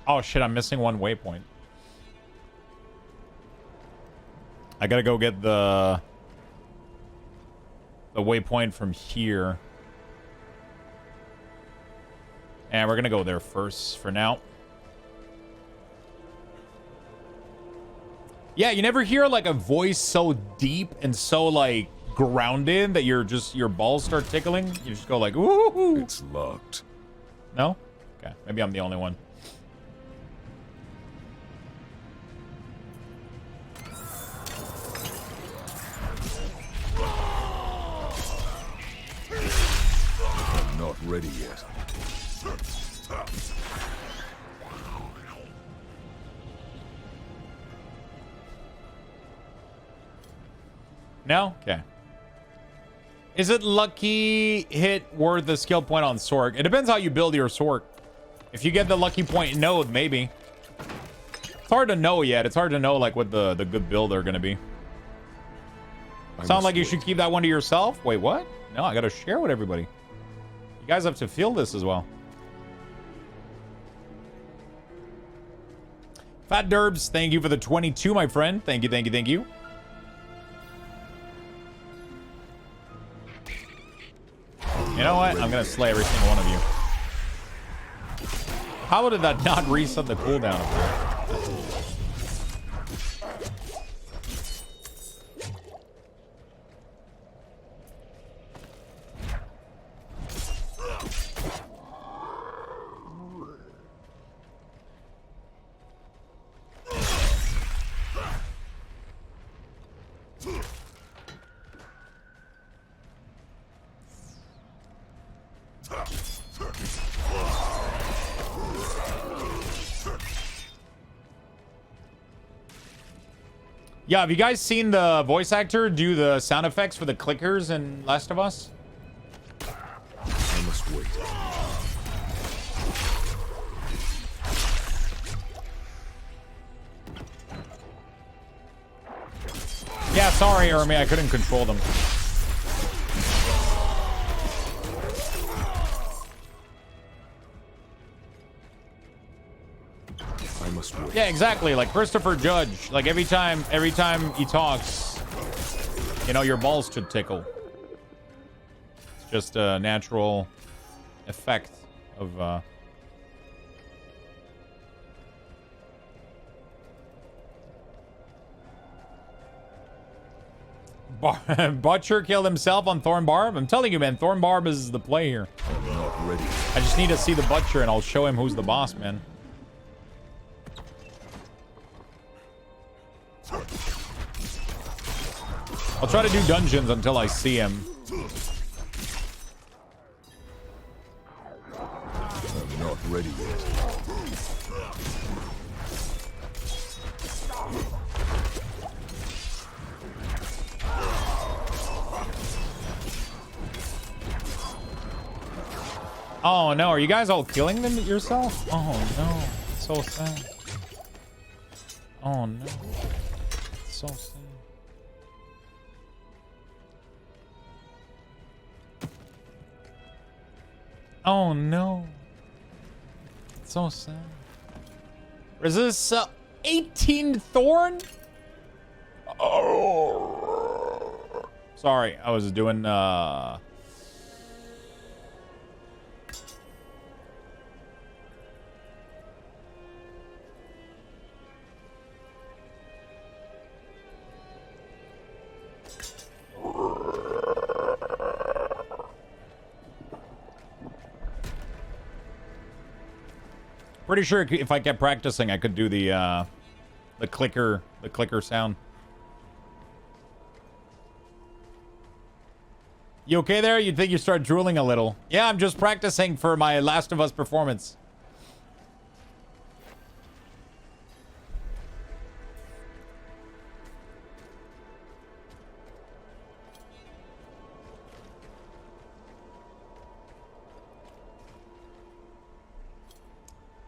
Oh shit, I'm missing one waypoint. I gotta go get the waypoint from here. And we're gonna go there first for now. Yeah, you never hear like a voice so deep and so like grounded that your balls start tickling. You just go like, ooh. It's locked. No? Okay, maybe I'm the only one. I'm not ready yet. No? Okay. Is it lucky hit worth the skill point on Sork? It depends how you build your Sork. If you get the lucky point node, maybe. It's hard to know yet. It's hard to know like what the good build are gonna be. Sound like you should keep that one to yourself? Wait, what? No, I gotta share with everybody. You guys have to feel this as well. Fat Derbs, thank you for the 22, my friend. Thank you, thank you, thank you. You know what? I'm gonna slay every single one of you. How did that not reset the cooldown up there? Yeah, have you guys seen the voice actor do the sound effects for the clickers in Last of Us? I must wait. Yeah, sorry, Ermi, I couldn't control them. I must wait. Yeah, exactly. Like Christopher Judge. Like every time he talks, you know, your balls should tickle. It's just a natural effect of Butcher killed himself on Thorn Barb. I'm telling you, man, Thorn Barb is the play here. I'm not ready. I just need to see the Butcher and I'll show him who's the boss, man. I'll try to do dungeons until I see him. I'm not ready yet. Oh no, are you guys all killing them yourself? Oh no, it's so sad. Oh no, it's so sad. Oh no, it's so sad. Is this 18 Thorn? Oh, sorry, I was doing pretty sure if I kept practicing, I could do the clicker sound. You okay there? You'd think you start drooling a little. Yeah, I'm just practicing for my Last of Us performance.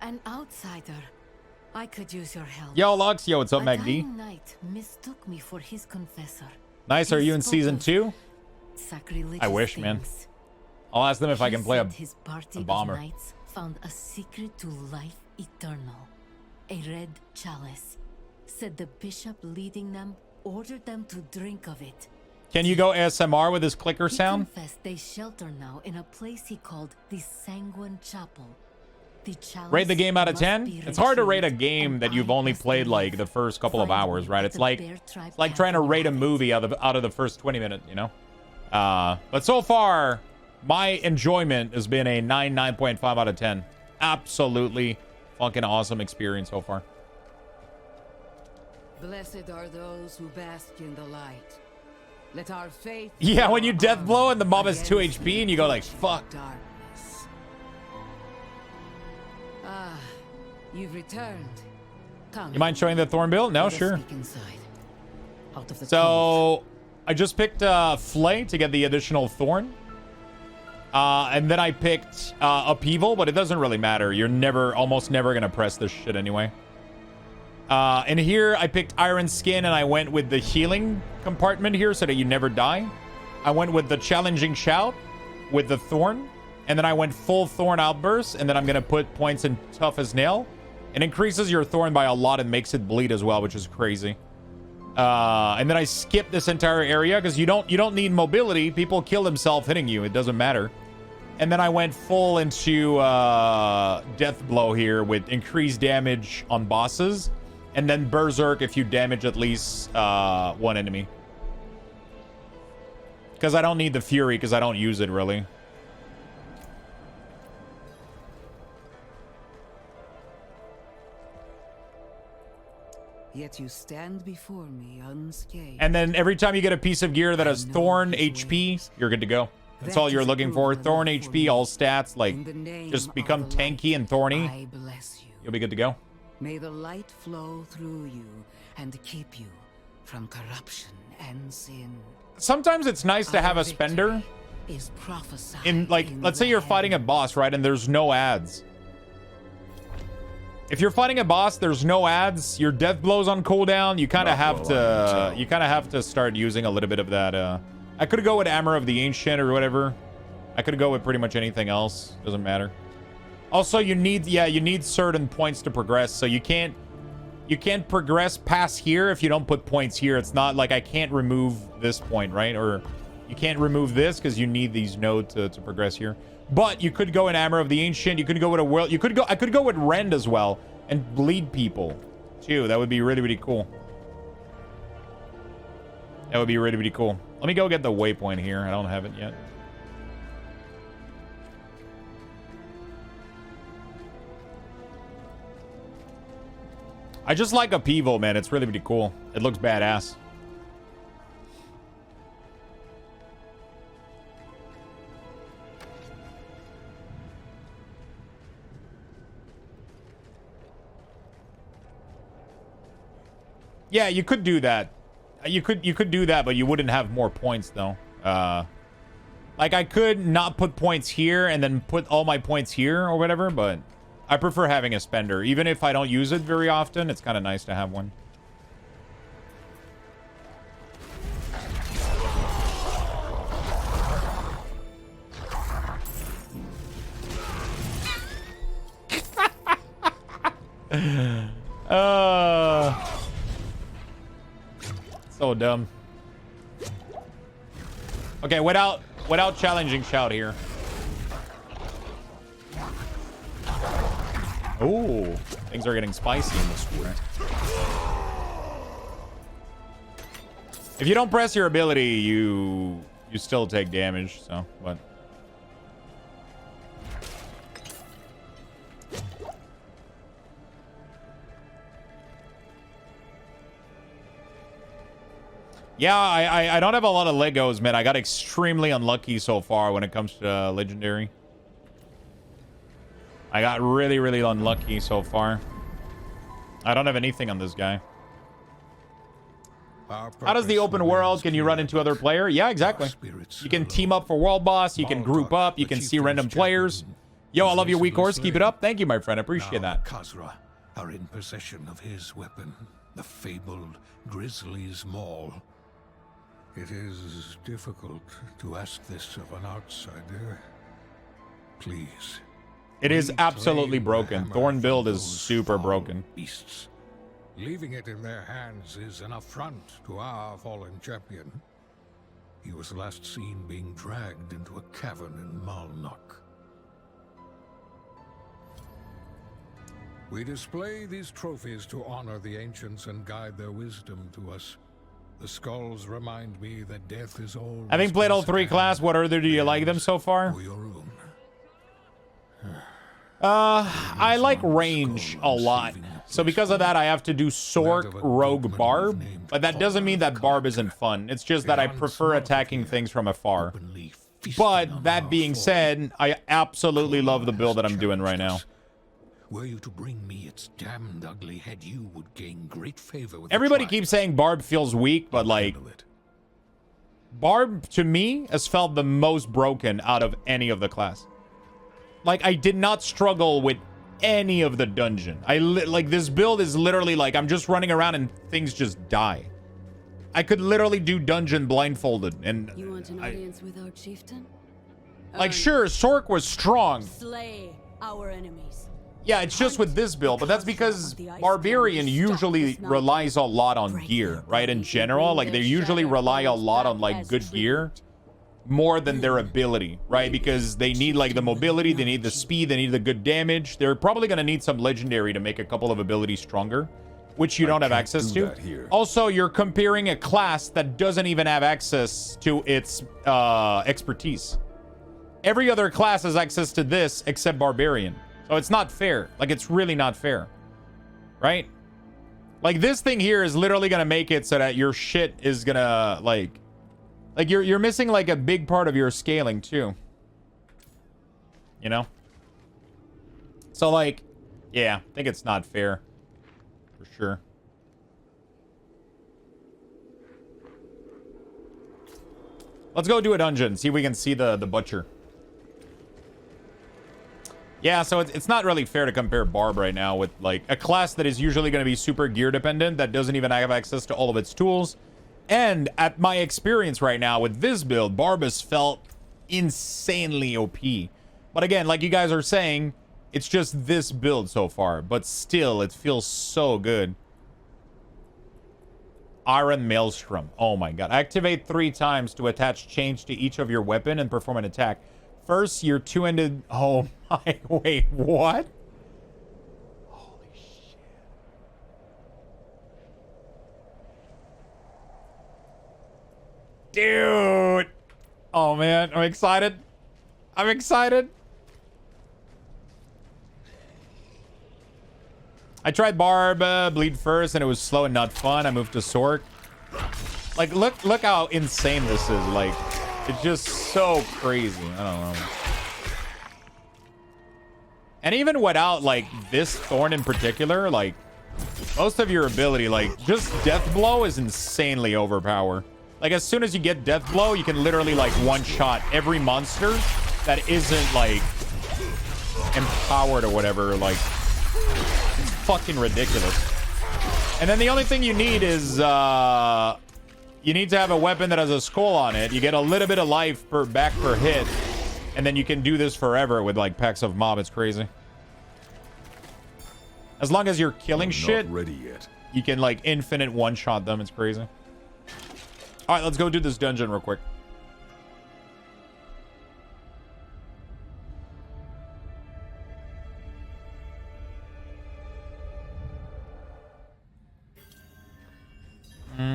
An outsider. I could use your help. Yo, Lux. Yo, what's up, A MacD? dying knight mistook me for his confessor. Nice. Are you in season 2? Sacrilegious I wish, man. things. I'll ask them if I can play His party a bomber. of knights found a secret to life eternal, a red chalice. Said the bishop leading them ordered them to drink of it. Can you go ASMR with this clicker He sound? confessed they shelter now in a place he called the Sanguine Chapel. The chalice Rate the game out of must 10? be It's hard to rate a retrieved, game and that you've I only must played like live. the first couple of Find hours, me right? at It's the like Bear Tribe it's like trying to Cabin rate a Office. movie out of the first 20 minutes, you know? But so far, my enjoyment has been a 9.5 out of 10. Absolutely fucking awesome experience so far. Blessed are those who bask in the light. Let our faith. Yeah, when you death blow and the mob has 2 against HP and you go like, fuck. darkness. Ah, you've returned. Come. You mind showing the Thorn build? No, let us sure. sneak inside. Out of the cold. So, I just picked Flay to get the additional Thorn. And then I picked Upheaval, but it doesn't really matter. You're almost never going to press this shit anyway. And here I picked Iron Skin and I went with the healing compartment here so that you never die. I went with the Challenging Shout with the Thorn. And then I went full Thorn Outburst. And then I'm going to put points in Tough as Nail. It increases your Thorn by a lot and makes it bleed as well, which is crazy. And then I skipped this entire area because you don't need mobility. People kill themselves hitting you. It doesn't matter. And then I went full into Death Blow here with increased damage on bosses. And then Berserk if you damage at least one enemy. Because I don't need the Fury because I don't use it really. Yet you stand before me unscathed. And then every time you get a piece of gear that has Thorn HP, you're good to go. That's all you're looking for. Thorn HP, all stats, like, just become tanky and thorny. I bless you. You'll be good to go. May the light flow through you and keep you from corruption and sin. Sometimes it's nice to have a spender Is prophesied in, like, let's say you're fighting a boss, right? And there's no ads. If you're fighting a boss, there's no ads. Your death blows on cooldown. You kind of have to. You kind of have to start using a little bit of that. I could go with Hammer of the Ancient or whatever. I could go with pretty much anything else. Doesn't matter. Also, you need certain points to progress. So you can't progress past here if you don't put points here. It's not like I can't remove this point, right? Or you can't remove this because you need these nodes to progress here. But you could go in Hammer of the Ancient. You could go with a world. I could go with Rend as well and bleed people too. That would be really, really cool. That would be really, really cool. Let me go get the waypoint here. I don't have it yet. I just like Upheaval, man. It's really, really cool. It looks badass. Yeah, you could do that. You could do that, but you wouldn't have more points though. Like I could not put points here and then put all my points here or whatever, but I prefer having a spender. Even if I don't use it very often, it's kind of nice to have one. So dumb. Okay, without challenging shout here. Ooh, things are getting spicy in this war. If you don't press your ability, you still take damage, so, but yeah, I don't have a lot of Legos, man. I got extremely unlucky so far when it comes to Legendary. I got really, really unlucky so far. I don't have anything on this guy. How does the open world, can you run into other player? Yeah, exactly. You can team up for world boss. You can group up. You can see random players. Yo, I love your weak horse. Keep it up. Thank you, my friend. I appreciate that. Khazra are in possession of his weapon, the fabled Grizzly's Maul. It is difficult to ask this of an outsider. Please, It is We absolutely claim the broken. hammer Thorn from build is those super foul broken. Beasts. Leaving it in their hands is an affront to our fallen champion. He was last seen being dragged into a cavern in Malnok. We display these trophies to honor the ancients and guide their wisdom to us. The skulls remind me that death is all. Having played all three class, what other do you like them so far? For your own. I like range a lot. So because of that, I have to do Sork, Rogue, Barb. But that doesn't mean that Barb isn't fun. It's just that I prefer attacking things from afar. But that being said, I absolutely love the build that I'm doing right now. Were you to bring me its damned ugly head, you would gain great favor with the Everybody tribe. keeps saying Barb feels weak, but like, Handle it. Barb to me has felt the most broken out of any of the class. Like, I did not struggle with any of the dungeon. Like, this build is literally like, I'm just running around and things just die. I could literally do dungeon blindfolded, and You want an audience with our chieftain? like, sure, Sork was strong. Slay our enemies. Yeah, it's just with this build, but that's because Barbarian usually relies a lot on gear, right? In general, like, they usually rely a lot on, like, good gear more than their ability, right? Because they need, like, the mobility, they need the speed, they need the good damage. They're probably going to need some legendary to make a couple of abilities stronger, which you don't have access to. Also, you're comparing a class that doesn't even have access to its expertise. Every other class has access to this except Barbarian. So it's not fair. Like, it's really not fair. Right? Like, this thing here is literally going to make it so that your shit is going to, like you're missing, like, a big part of your scaling, too. You know? So, like, yeah, I think it's not fair. For sure. Let's go do a dungeon. See if we can see the butcher. Yeah, so it's not really fair to compare Barb right now with, like, a class that is usually going to be super gear dependent, that doesn't even have access to all of its tools. And at my experience right now with this build, Barb has felt insanely OP. But again, like you guys are saying, it's just this build so far. But still, it feels so good. Iron Maelstrom. Oh my god. Activate 3 times to attach change to each of your weapon and perform an attack. First, your two-ended... Oh my... Wait, what? Holy shit. Dude! Oh man, I'm excited. I'm excited. I tried Barb bleed first and it was slow and not fun. I moved to Sork. Like, look how insane this is. Like, it's just so crazy. I don't know. And even without, like, this Thorn in particular, like, most of your ability, like, just Death Blow is insanely overpowered. Like, as soon as you get Death Blow, you can literally, like, one-shot every monster that isn't, like, empowered or whatever. Like, it's fucking ridiculous. And then the only thing you need is, you need to have a weapon that has a skull on it. You get a little bit of life back per hit. And then you can do this forever with, like, packs of mob. It's crazy. As long as you're killing shit, not ready yet. you can, like, infinite one-shot them. It's crazy. All right, let's go do this dungeon real quick.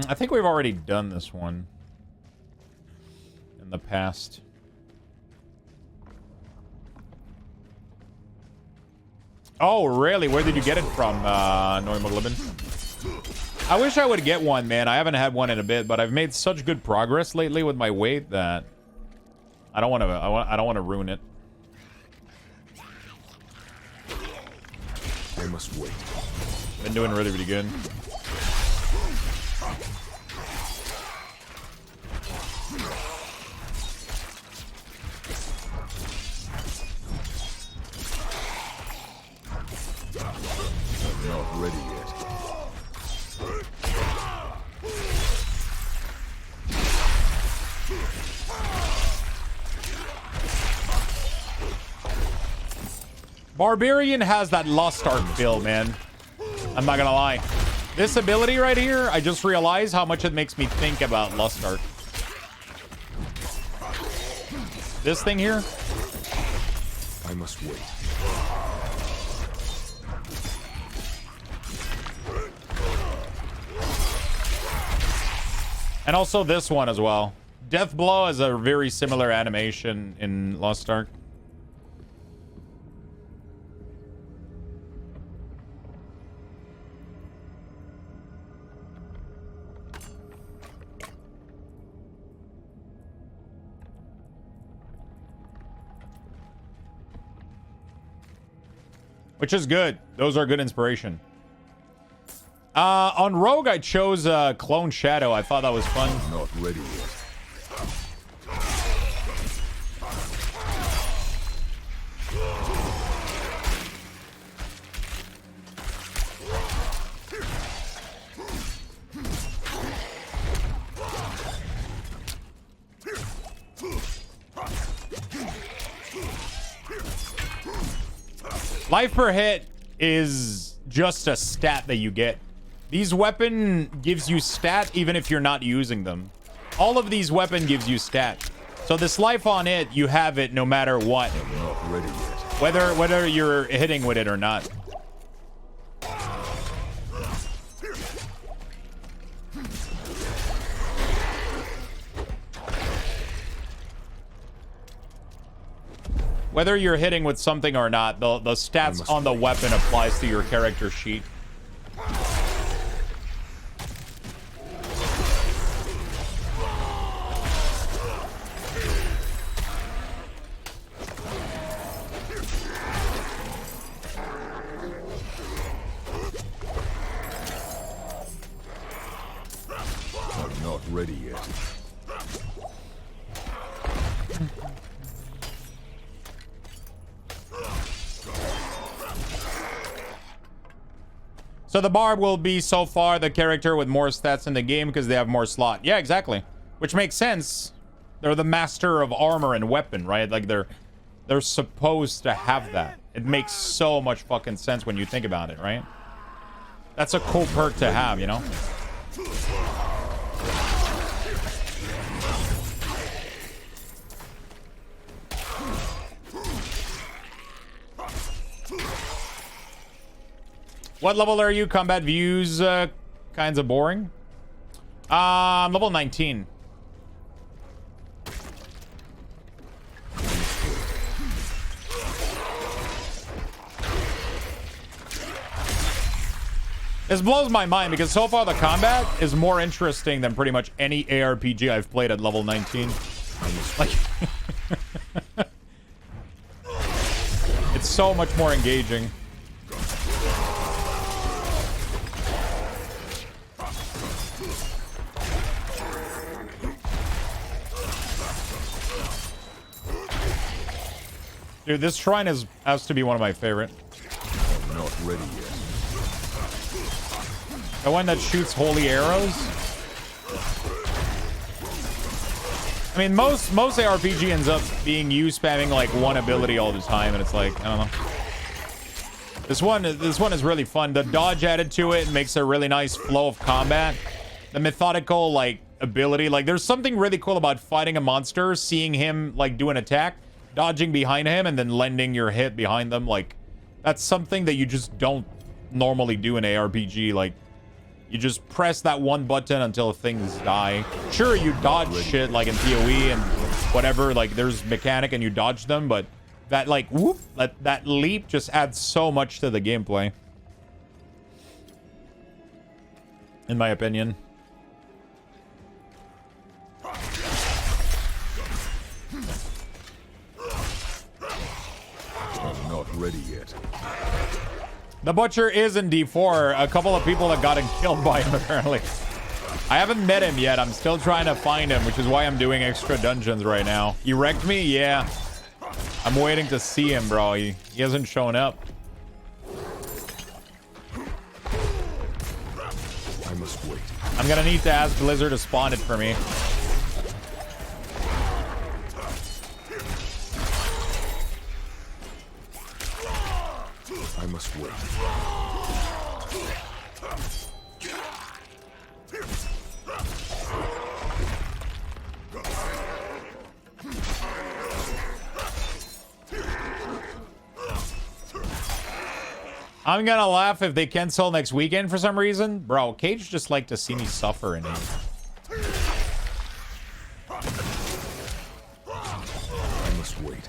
I think we've already done this one in the past. Oh, really? Where did you get it from, Neumoglibin? I wish I would get one, man. I haven't had one in a bit, but I've made such good progress lately with my weight that I don't want to. I don't want to ruin it. I must wait. Been doing really, really good. I'm not ready yet. Barbarian has that Lust Arc feel, man. I'm not gonna lie. This ability right here, I just realized how much it makes me think about Lust Arc. This thing here. I must wait. And also this one as well. Death Blow is a very similar animation in Lost Ark. Which is good. Those are good inspiration. On Rogue, I chose Clone Shadow. I thought that was fun. Not ready yet. Life per hit is just a stat that you get. These weapon gives you stat even if you're not using them. All of these weapon gives you stat. So this life on it, you have it no matter what. I'm not ready yet. Whether you're hitting with it or not. Whether you're hitting with something or not, the stats on the weapon applies to your character sheet. I'm not ready yet. So the Barb will be so far the character with more stats in the game because they have more slot. Yeah, exactly. Which makes sense. They're the master of armor and weapon, right? Like they're supposed to have that. It makes so much fucking sense when you think about it, right? That's a cool perk to have, you know? What level are you? Combat views, kinds of boring. Level 19. This blows my mind because so far the combat is more interesting than pretty much any ARPG I've played at level 19. Like, it's so much more engaging. Dude, this shrine has to be one of my favorite. I'm not ready yet. The one that shoots holy arrows. I mean, most ARPG ends up being you spamming like one ability all the time, and it's like, I don't know. This one is really fun. The dodge added to it makes a really nice flow of combat. The methodical like ability, like there's something really cool about fighting a monster, seeing him like do an attack, dodging behind him, and then lending your hit behind them. Like that's something that you just don't normally do in ARPG. Like you just press that one button until things die. Sure, you dodge shit like in PoE and whatever, like there's mechanic and you dodge them, but that like whoop, that leap just adds so much to the gameplay, in my opinion. I'm not ready yet. The Butcher is in D4. A couple of people have gotten killed by him, apparently. I haven't met him yet. I'm still trying to find him, which is why I'm doing extra dungeons right now. He wrecked me? Yeah. I'm waiting to see him, bro. He hasn't shown up. I must wait. I'm gonna need to ask Blizzard to spawn it for me. I must wait. I'm gonna laugh if they cancel next weekend for some reason. Bro, Cage just like to see me suffer in it. I must wait.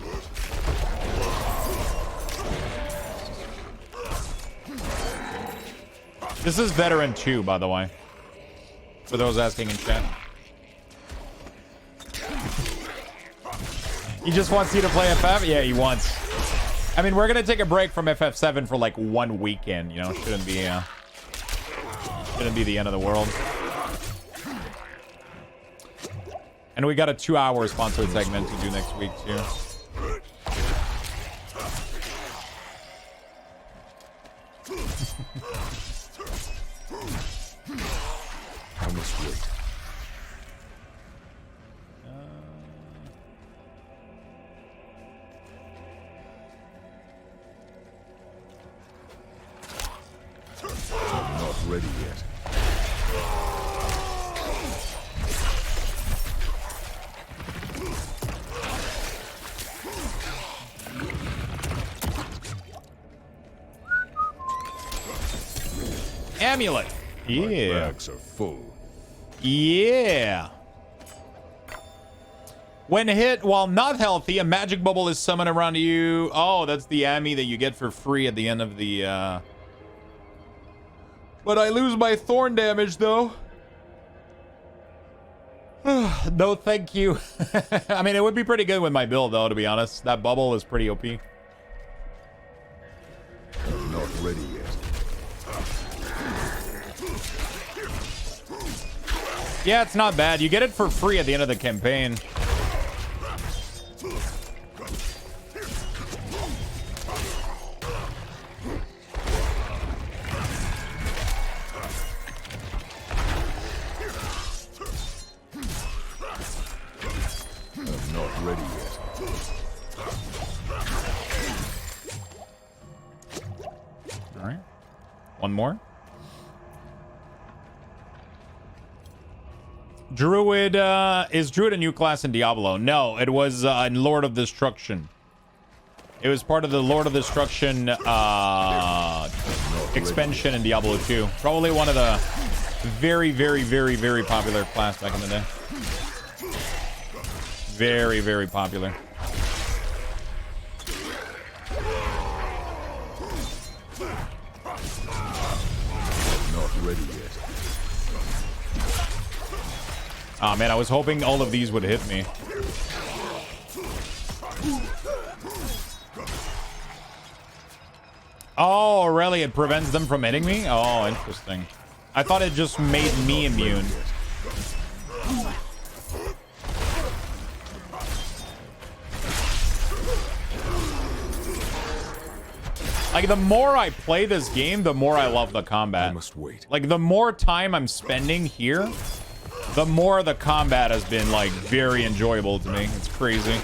This is Veteran 2, by the way. For those asking in chat. He just wants you to play FF? Yeah, he wants. I mean, we're gonna take a break from FF7 for like 1 weekend, you know? Shouldn't be the end of the world. And we got a 2-hour sponsored segment to do next week, too. I must wait. I'm not ready yet. Amulet. My Yeah. bags are full. Yeah. When hit while not healthy, a magic bubble is summoned around you. Oh, that's the Ami that you get for free at the end of the, But I lose my Thorn damage, though. No, thank you. I mean, it would be pretty good with my build, though, to be honest. That bubble is pretty OP. I'm not ready yet. Yeah, it's not bad. You get it for free at the end of the campaign. I'm not ready yet. All right. One more. Druid, is Druid a new class in Diablo? No, it was in Lord of Destruction. It was part of the Lord of Destruction expansion in Diablo 2. Probably one of the very, very, very, very popular class back in the day. Very, very popular. I'm not ready yet. Oh man, I was hoping all of these would hit me. Oh, really? It prevents them from hitting me? Oh, interesting. I thought it just made me immune. Like, the more I play this game, the more I love the combat. I must wait. Like, the more time I'm spending here, the more the combat has been, like, very enjoyable to me. It's crazy.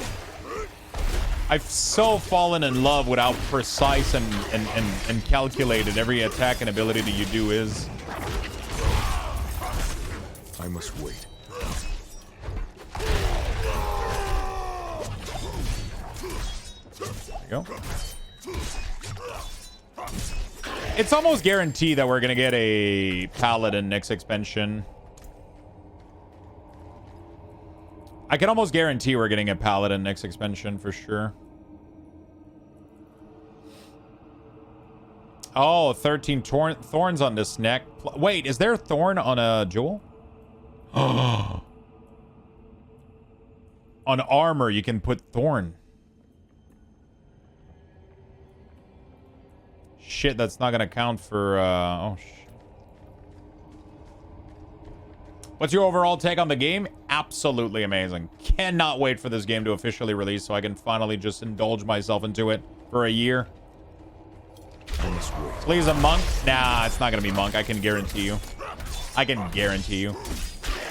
I've so fallen in love with how precise and calculated every attack and ability that you do is. I must wait. There you go. It's almost guaranteed that we're gonna get a Paladin next expansion. I can almost guarantee we're getting a Paladin next expansion for sure. Oh, 13 thorns on this neck. Wait, is there Thorn on a jewel? On armor, you can put Thorn. Shit, that's not gonna count for, oh, shit. What's your overall take on the game? Absolutely amazing. Cannot wait for this game to officially release so I can finally just indulge myself into it for a year. I must wait. Please, a monk? Nah, it's not gonna be monk. I can guarantee you. I can guarantee you.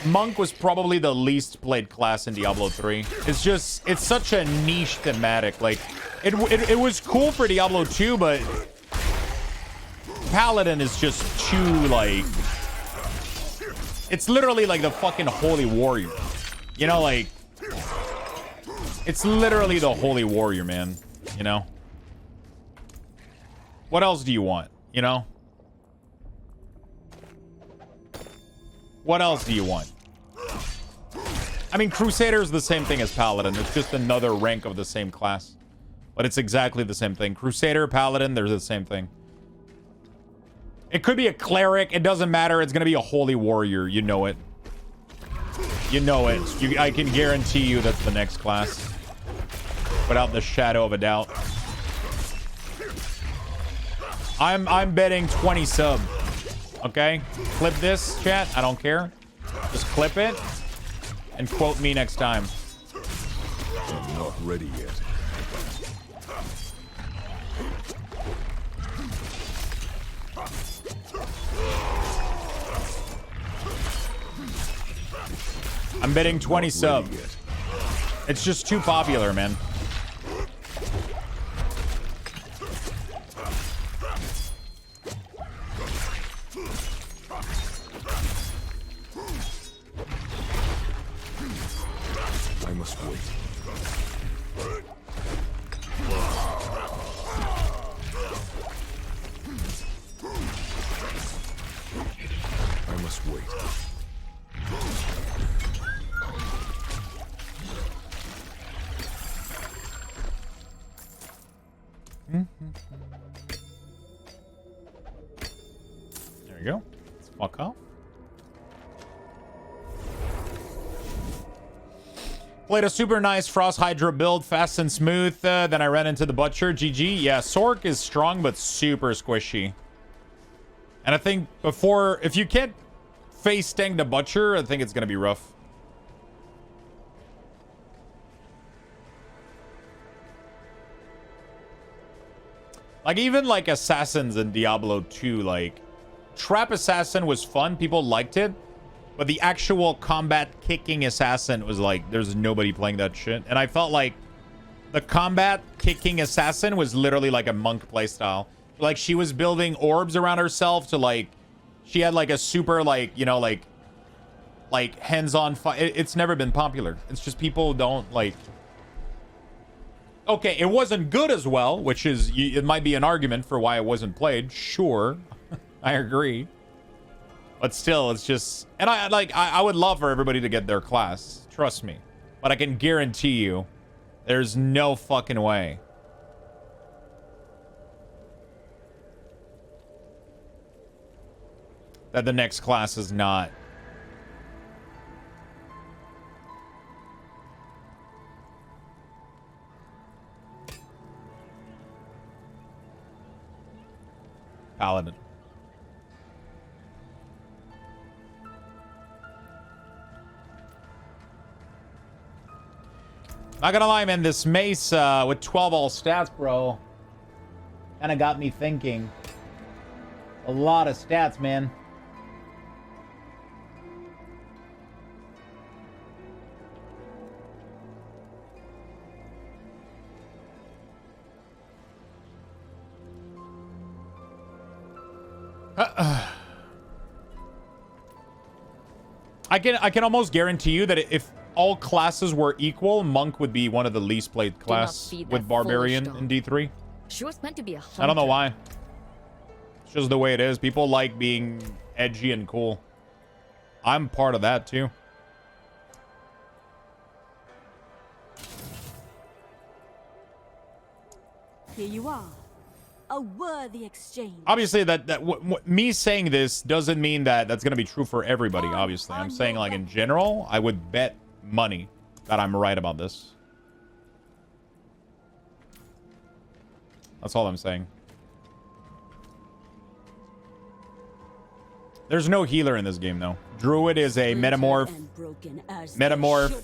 Monk was probably the least played class in Diablo 3. It's just, it's such a niche thematic. Like, it was cool for Diablo 2, but Paladin is just too, like... It's literally like the fucking Holy Warrior. You know, like... It's literally the Holy Warrior, man. You know? What else do you want? You know? What else do you want? I mean, Crusader is the same thing as Paladin. It's just another rank of the same class. But it's exactly the same thing. Crusader, Paladin, they're the same thing. It could be a Cleric. It doesn't matter. It's going to be a Holy Warrior. You know it. You know it. I can guarantee you that's the next class. Without the shadow of a doubt. I'm betting 20 sub. Okay? Clip this, chat. I don't care. Just clip it. And quote me next time. I'm not ready yet. I'm betting 20 sub. It's just too popular, man. I must wait. I must wait. There we go. Let's fuck off. Played a super nice Frost Hydra build, fast and smooth. Then I ran into the Butcher. GG. Yeah, Sork is strong, but super squishy. And I think before... If you can't face tank the Butcher, I think it's going to be rough. Like, even, like, Assassins in Diablo 2, like... Trap Assassin was fun. People liked it. But the actual combat kicking assassin was like, there's nobody playing that shit. And I felt like the combat kicking assassin was literally like a monk playstyle. Like, she was building orbs around herself to, like, she had like a super, like, you know, like hands-on fight. It's never been popular. It's just people don't like. Okay, it wasn't good as well, which is, it might be an argument for why it wasn't played. Sure, I agree. But still, it's just... And I would love for everybody to get their class. Trust me. But I can guarantee you, there's no fucking way that the next class is not. Paladin. Not gonna lie, man, this mace with 12 all stats, bro, kind of got me thinking. A lot of stats, man. I can almost guarantee you that if all classes were equal, Monk would be one of the least played class with Barbarian in D3. She was meant to be a hunter. I don't know why. It's just the way it is. People like being edgy and cool. I'm part of that too. Here you are. A worthy exchange. Obviously, me saying this doesn't mean that that's going to be true for everybody, obviously. I'm saying, like, in general, I would bet money that I'm right about this. That's all I'm saying. There's no healer in this game, though. Druid is a metamorph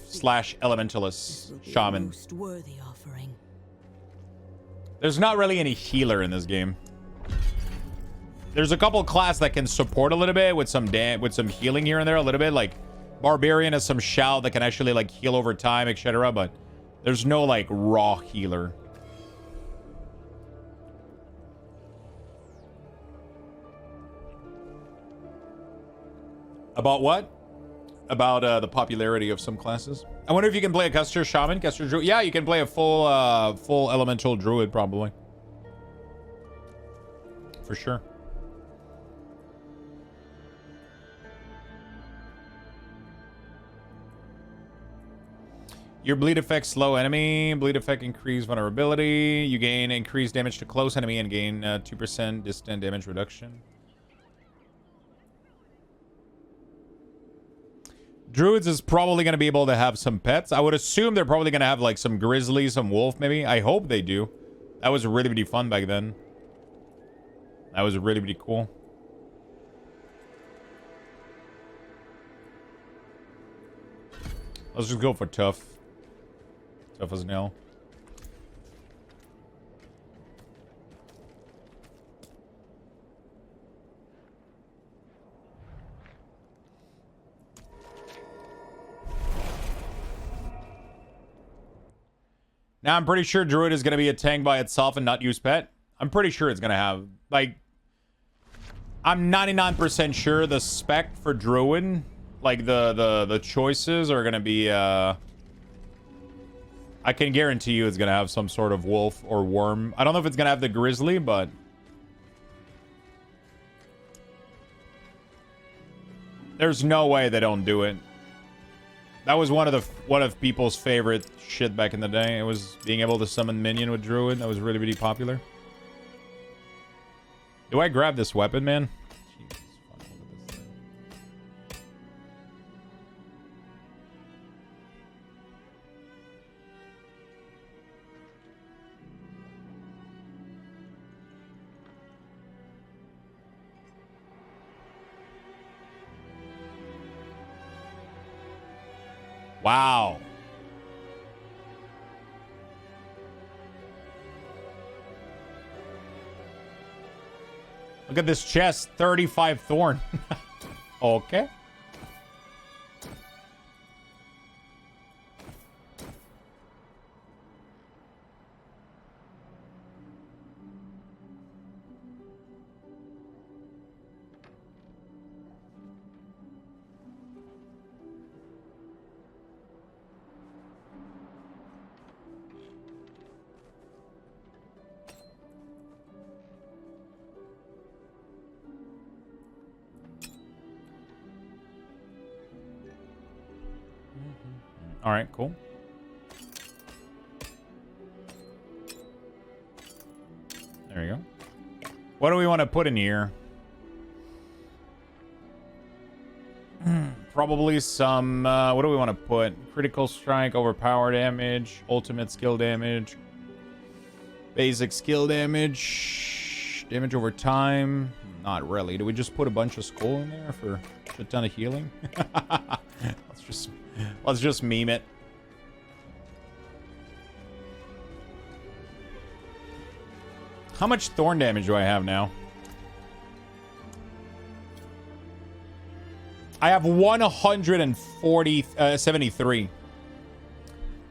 slash elementalist shaman. There's not really any healer in this game. There's a couple class that can support a little bit with some healing here and there a little bit. Like Barbarian has some shout that can actually like heal over time, etc. But there's no like raw healer. About what? About the popularity of some classes. I wonder if you can play a Custer Shaman, Custer Druid. Yeah, you can play a full Elemental Druid, probably. For sure. Your bleed effect slow enemy. Bleed effect increase vulnerability. You gain increased damage to close enemy and gain 2% distant damage reduction. Druids is probably going to be able to have some pets. I would assume they're probably going to have like some grizzly, some wolf maybe. I hope they do. That was really, really fun back then. That was really, really cool. Let's just go for tough. Tough as nail. Now I'm pretty sure Druid is going to be a tank by itself and not use pet. I'm pretty sure it's going to have, like, I'm 99% sure the spec for Druid, like the choices are going to be, I can guarantee you it's going to have some sort of wolf or worm. I don't know if it's going to have the grizzly, but there's no way they don't do it. That was one of people's favorite shit back in the day. It was being able to summon minion with Druid. That was really, really popular. Do I grab this weapon, man? Jesus, fuck, look at this thing. Wow. Look at this chest. 35 Thorn. Okay. All right, cool. There you go. What do we want to put in here? Probably some, what do we want to put? Critical strike, overpower damage, ultimate skill damage, basic skill damage, damage over time. Not really. Do we just put a bunch of skull in there for a ton of healing? Let's just meme it. How much Thorn damage do I have now? I have 73.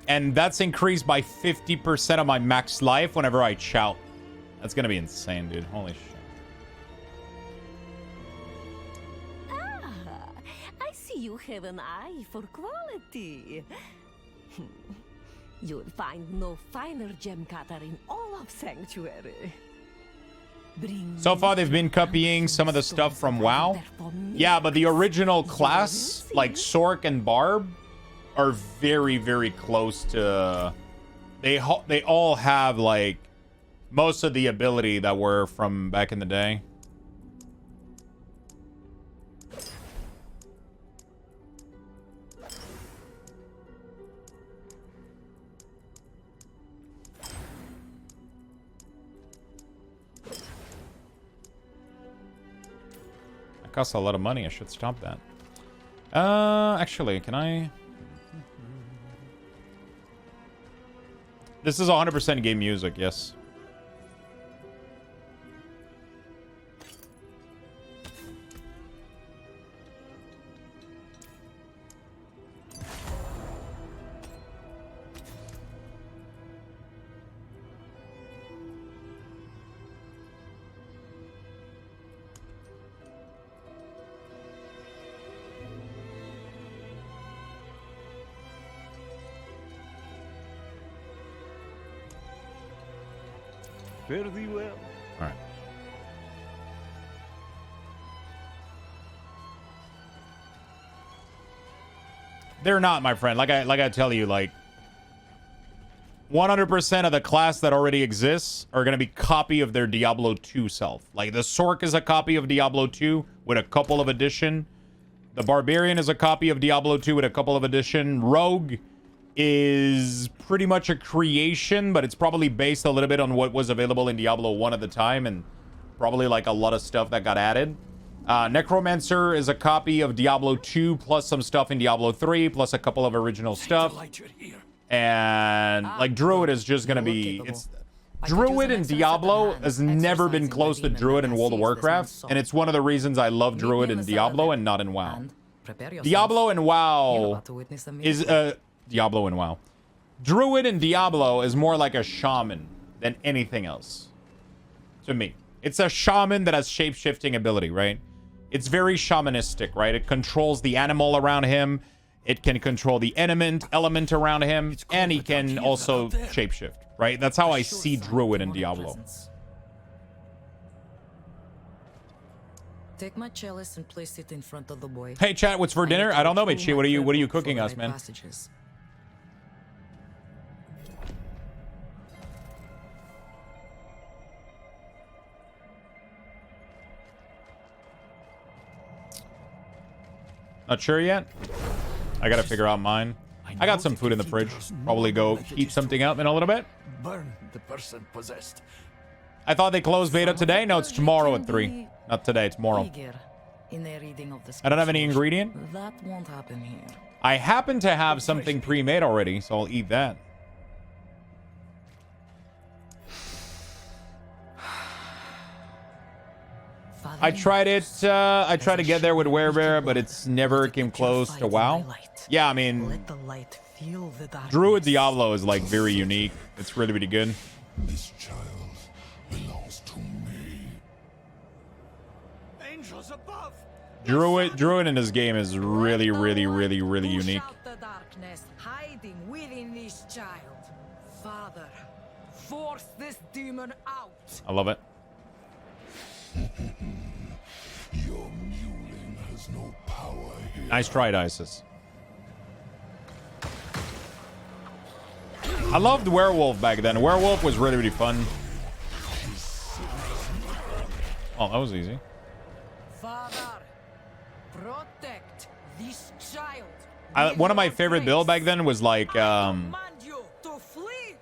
And that's increased by 50% of my max life whenever I shout. That's gonna be insane, dude. Holy shit. I see you have an eye for quality. You'll find no finer gem cutter in all of Sanctuary. So far, they've been copying some of the stuff from WoW. Yeah, but the original class, like Sork and Barb, are very, very close to... They all have, like, most of the ability that were from back in the day. Costs a lot of money. I should stop that. Actually, can I? This is 100% game music, yes. Fare thee well. All right. They're not, my friend. Like I tell you, like 100% of the class that already exists are going to be copy of their Diablo 2 self. Like the Sork is a copy of Diablo 2 with a couple of addition. The Barbarian is a copy of Diablo 2 with a couple of addition. Rogue is pretty much a creation, but it's probably based a little bit on what was available in Diablo 1 at the time, and probably like a lot of stuff that got added. Necromancer is a copy of Diablo 2 plus some stuff in Diablo 3 plus a couple of original stuff. And like Druid is just gonna be, it's Druid in Diablo has never been close to Druid in World of Warcraft, and it's one of the reasons I love Druid in Diablo and not in WoW. Diablo and WoW is Diablo and WoW. Druid in Diablo is more like a shaman than anything else. To me. It's a shaman that has shape-shifting ability, right? It's very shamanistic, right? It controls the animal around him. It can control the element around him, and he can also shapeshift, right? That's how I see Druid in Diablo. Take my chalice and place it in front of the boy. Hey, chat, what's for dinner? I don't know, Michi. What are you cooking us, man? Not sure yet. I gotta figure out mine. I got some food in the fridge. Probably go eat something up in a little bit. Burn the person possessed. I thought they closed beta today. No, it's tomorrow at 3. Not today, tomorrow. I don't have any ingredient. That won't happen here. I happen to have something pre-made already, so I'll eat that. I tried it. I tried to get there with Werebear, but it's never came close to WoW. Yeah, I mean, Druid Diablo is like very unique. It's really, really good. This child belongs to me. Angels above. Druid in this game is really, really, really, really unique. The darkness hiding within this child. Father, force this demon out. I love it. Your mewling has no power here. Nice try, Isis. I loved Werewolf back then. Werewolf was really, really fun. Oh, that was easy. Father, protect this child. One of my favorite builds back then was like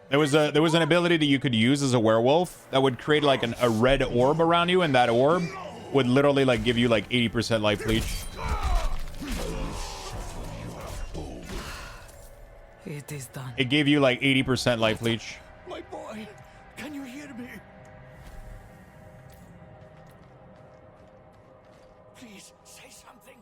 there was an ability that you could use as a werewolf that would create like a red orb around you, and that orb would literally like give you like 80% life leech. It is done. It gave you like 80% life leech. My boy, can you hear me? Please say something.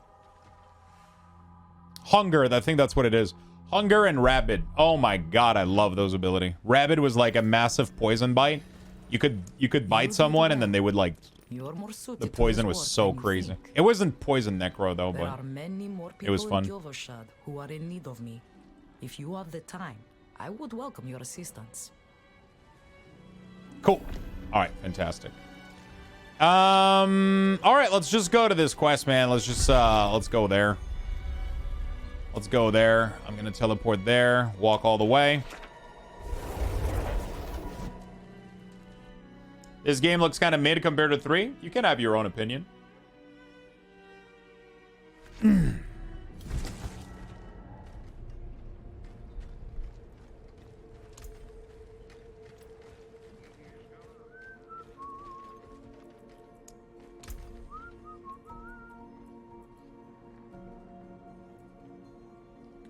Hunger, I think that's what it is. Hunger and Rabid. Oh my god, I love those ability. Rabid was like a massive poison bite. You could bite someone and then they would like, the poison was so crazy. It wasn't poison necro though, There but are many more it was people in fun. Gilvershad who are in need of me. If you have the time, I would welcome your assistance. Cool. All right, fantastic. All right, let's just go to this quest, man. Let's just let's go there. Let's go there. I'm gonna teleport there, walk all the way. This game looks kind of mid compared to 3. You can have your own opinion.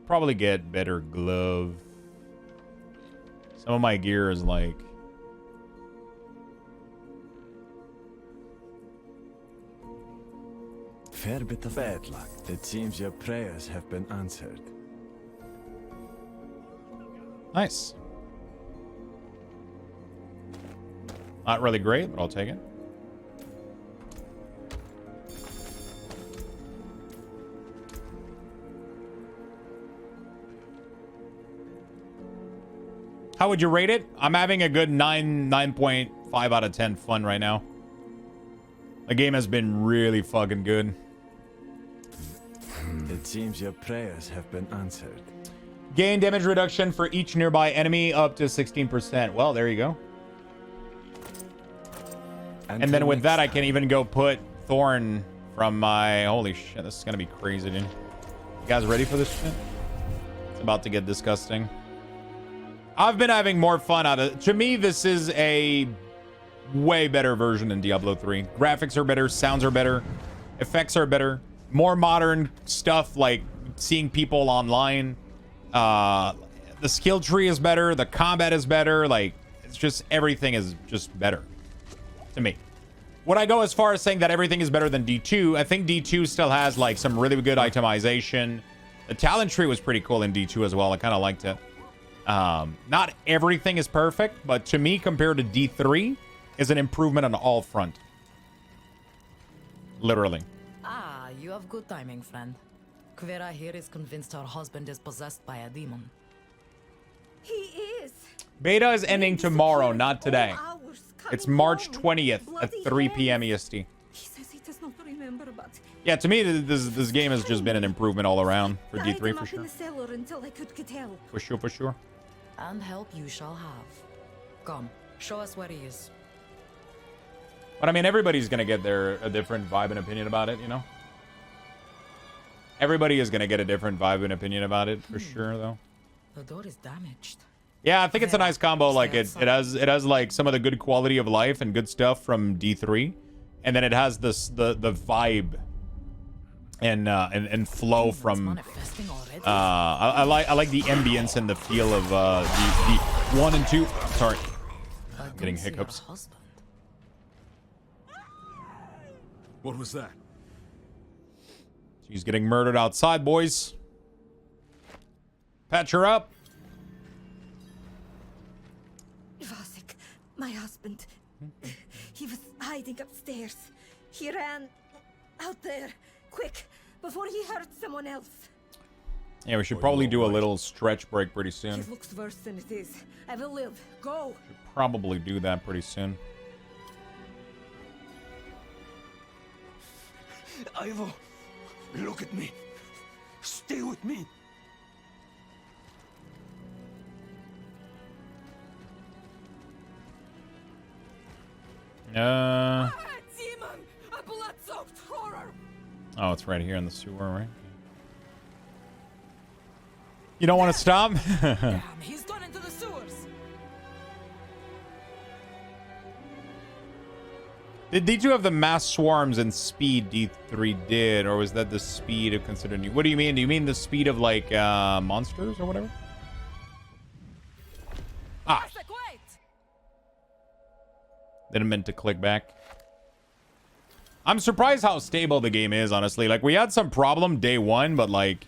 Probably get better glove. Some of my gear is like, Fair bit of bad luck. It seems your prayers have been answered. nice. Not really great, but I'll take it. How would you rate it? I'm having a good 9.5 5 out of 10 fun right now. The game has been really fucking good. It seems your prayers have been answered. Gain damage reduction for each nearby enemy up to 16%. Well, there you go. And then with that, I can even go put Thorn from my... Holy shit, this is going to be crazy, dude. You guys ready for this shit? It's about to get disgusting. I've been having more fun out of it. To me, this is a way better version than Diablo 3. Graphics are better, sounds are better, effects are better, more modern stuff like seeing people online. The skill tree is better, the combat is better, like it's just everything is just better to me. Would I go as far as saying that everything is better than D2? I think D2 still has like some really good itemization. The talent tree was pretty cool in D2 as well. I kind of liked it. Not everything is perfect, but to me, compared to D3, is an improvement on all front. Literally. Ah, you have good timing, friend. Kvera here is convinced her husband is possessed by a demon. He is. Beta is ending tomorrow, not today. All hours It's coming March home. 20th at Bloody 3 hell. p.m. EST. He says he does not remember, but Yeah, to me, this game has just been an improvement all around for tied D3 him for up in sure. the cellar until I could get help. For sure, for sure. And help you shall have. Come, show us where he is. But I mean, everybody's gonna get a different vibe and opinion about it, you know? Everybody is gonna get a different vibe and opinion about it, for sure, though. The door is damaged. Yeah, I think it's a nice combo. Like it has like some of the good quality of life and good stuff from D3, and then it has this the vibe and flow It's from. manifesting already. I like the ambience and the feel of the 1 and 2. Sorry, I don't getting see her hiccups. husband. What was that? She's getting murdered outside, boys. Patch her up. Vasek, my husband. He was hiding upstairs. He ran out there, quick, before he hurt someone else. Yeah, we should probably do a little stretch break pretty soon. It looks worse than it is. I will live. Go. Probably do that pretty soon. Ivo, look at me. Stay with me. Demon! A blood-soaked horror! Oh, it's right here in the sewer, right? You don't want to stop? Damn, he's gone into the sewers! Did D2 have the mass swarms and speed D3 did, or was that the speed of considered new? What do you mean? Do you mean the speed of like monsters or whatever? Ah, Vasek, wait! didn't mean to click back. I'm surprised how stable the game is, honestly. Like, we had some problem day one, but like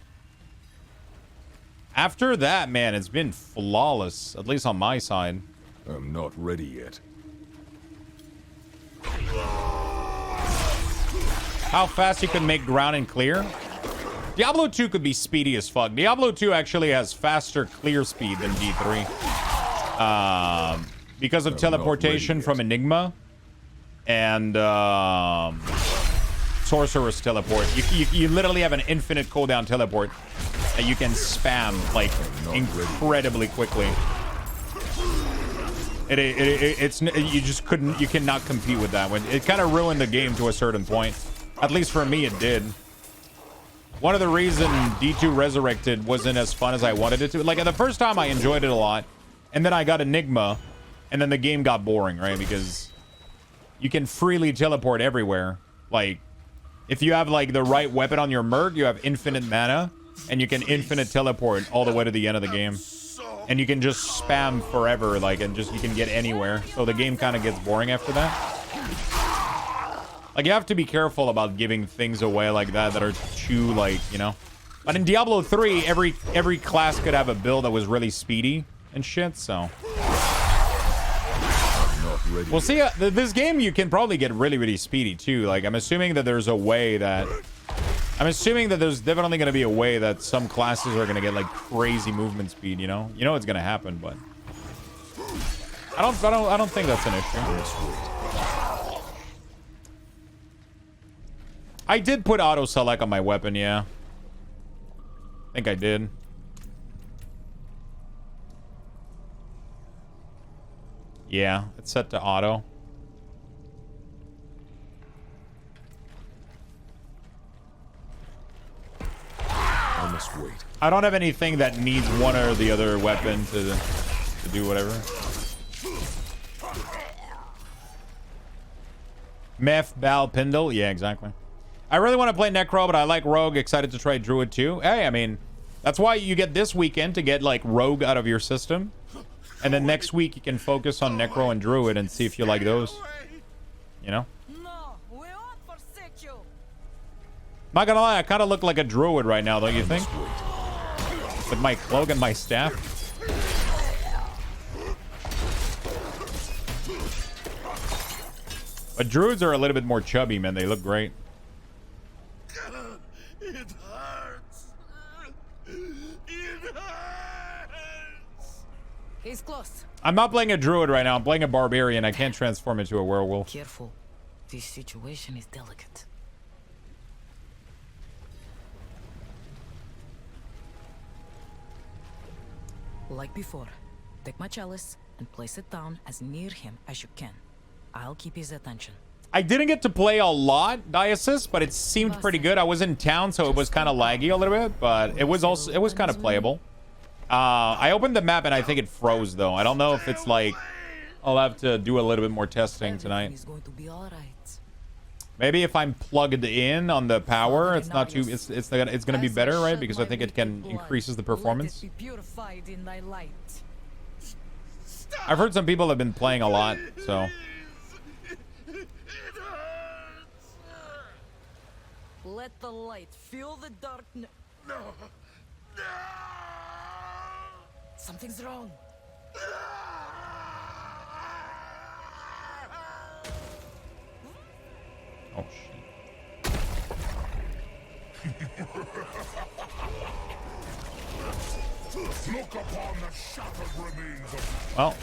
after that, man, it's been flawless, at least on my side. I'm not ready yet. How fast you can make ground and clear? Diablo 2 could be speedy as fuck. Diablo 2 actually has faster clear speed than D3. Because of teleportation from Enigma and Sorcerer's teleport. You literally have an infinite cooldown teleport that you can spam like incredibly quickly. You cannot compete with that one. It kind of ruined the game to a certain point. At least for me, it did. One of the reasons D2 Resurrected wasn't as fun as I wanted it to. Like, the first time I enjoyed it a lot, and then I got Enigma, and then the game got boring, right? Because you can freely teleport everywhere. Like, if you have, like, the right weapon on your Merc, you have infinite mana, and you can infinite teleport all the way to the end of the game. And you can just spam forever, like, and just, you can get anywhere. So the game kind of gets boring after that. Like, you have to be careful about giving things away like that are too, like, you know. But in Diablo 3, every class could have a build that was really speedy and shit, so. We'll see. This game, you can probably get really, really speedy, too. Like, I'm assuming that there's a way that... I'm assuming that there's definitely going to be a way that some classes are going to get, like, crazy movement speed, you know? You know it's going to happen, but... I don't think that's an issue. I did put auto select on my weapon, yeah. I think I did. Yeah, it's set to auto. I must wait. I don't have anything that needs one or the other weapon to do whatever. Meph, Bal, Pindle. Yeah, exactly. I really want to play Necro, but I like Rogue. Excited to try Druid too. Hey, I mean, that's why you get this weekend to get like Rogue out of your system. And then next week you can focus on Necro and Druid and see if you like those. You know? No, we won't forsake you. Not gonna lie, I kind of look like a Druid right now, don't you think? With my cloak and my staff. But Druids are a little bit more chubby, man. They look great. It hurts. It hurts. He's close. I'm not playing a Druid right now. I'm playing a Barbarian. I can't transform into a werewolf. Careful. This situation is delicate. Like before, take my chalice and place it down as near him as you can. I'll keep his attention. I didn't get to play a lot, Diocese, but it seemed pretty good. I was in town, so it was kind of laggy a little bit, but it was kind of playable. I opened the map and I think it froze though. I don't know if it's like I'll have to do a little bit more testing tonight. He's going to be all right. Maybe if I'm plugged in on the power, it's not too. It's gonna be better, right? Because I think it can increases the performance. Let it be purified in thy light. I've heard some people have been playing a lot, so. Let the light fill the darkness. No. No. Something's wrong. Oh shit. Look upon the shattered remains of... Well.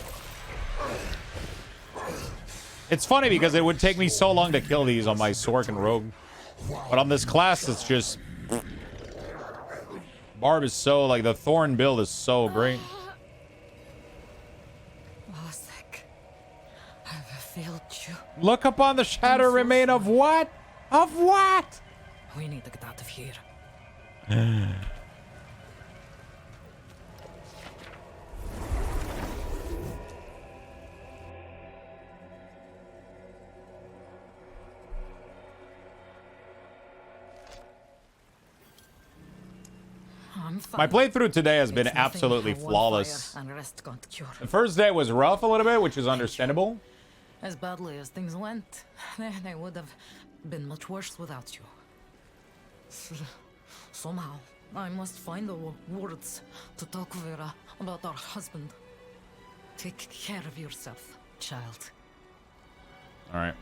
It's funny because it would take me so long to kill these on my Sork and Rogue. But on this class, it's just... Barb is so... Like, the Thorn build is so great. Vasek, I've failed you. Look upon the shadow remain of what? Of what? We need to get out of here. My playthrough today has been absolutely flawless. The first day was rough a little bit, which is understandable. As badly as things went, they would have been much worse without you. Somehow, I must find the words to talk to Vera about our husband. Take care of yourself, child. All right.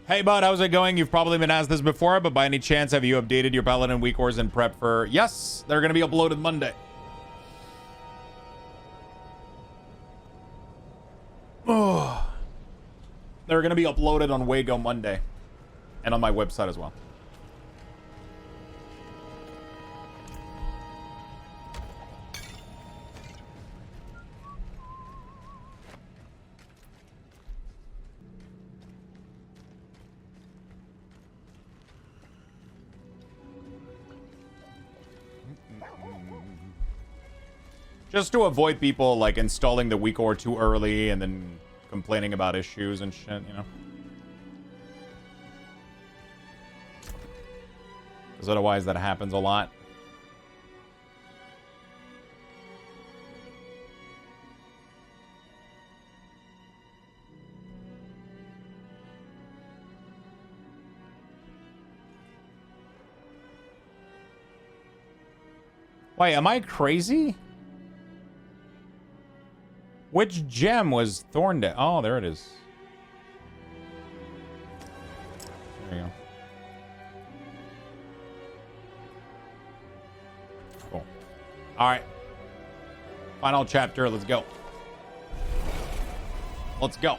Hey, bud, how's it going? You've probably been asked this before, but by any chance, have you updated your Paladin week ores and prep for... Yes, they're going to be uploaded Monday. Oh. They're going to be uploaded on Wago Monday. And on my website as well. Just to avoid people, like, installing the week or too early and then complaining about issues and shit, you know? Because otherwise that happens a lot. Wait, am I crazy? Which gem was Thorn? Oh, there it is. There you All right. Final chapter. Let's go. Let's go.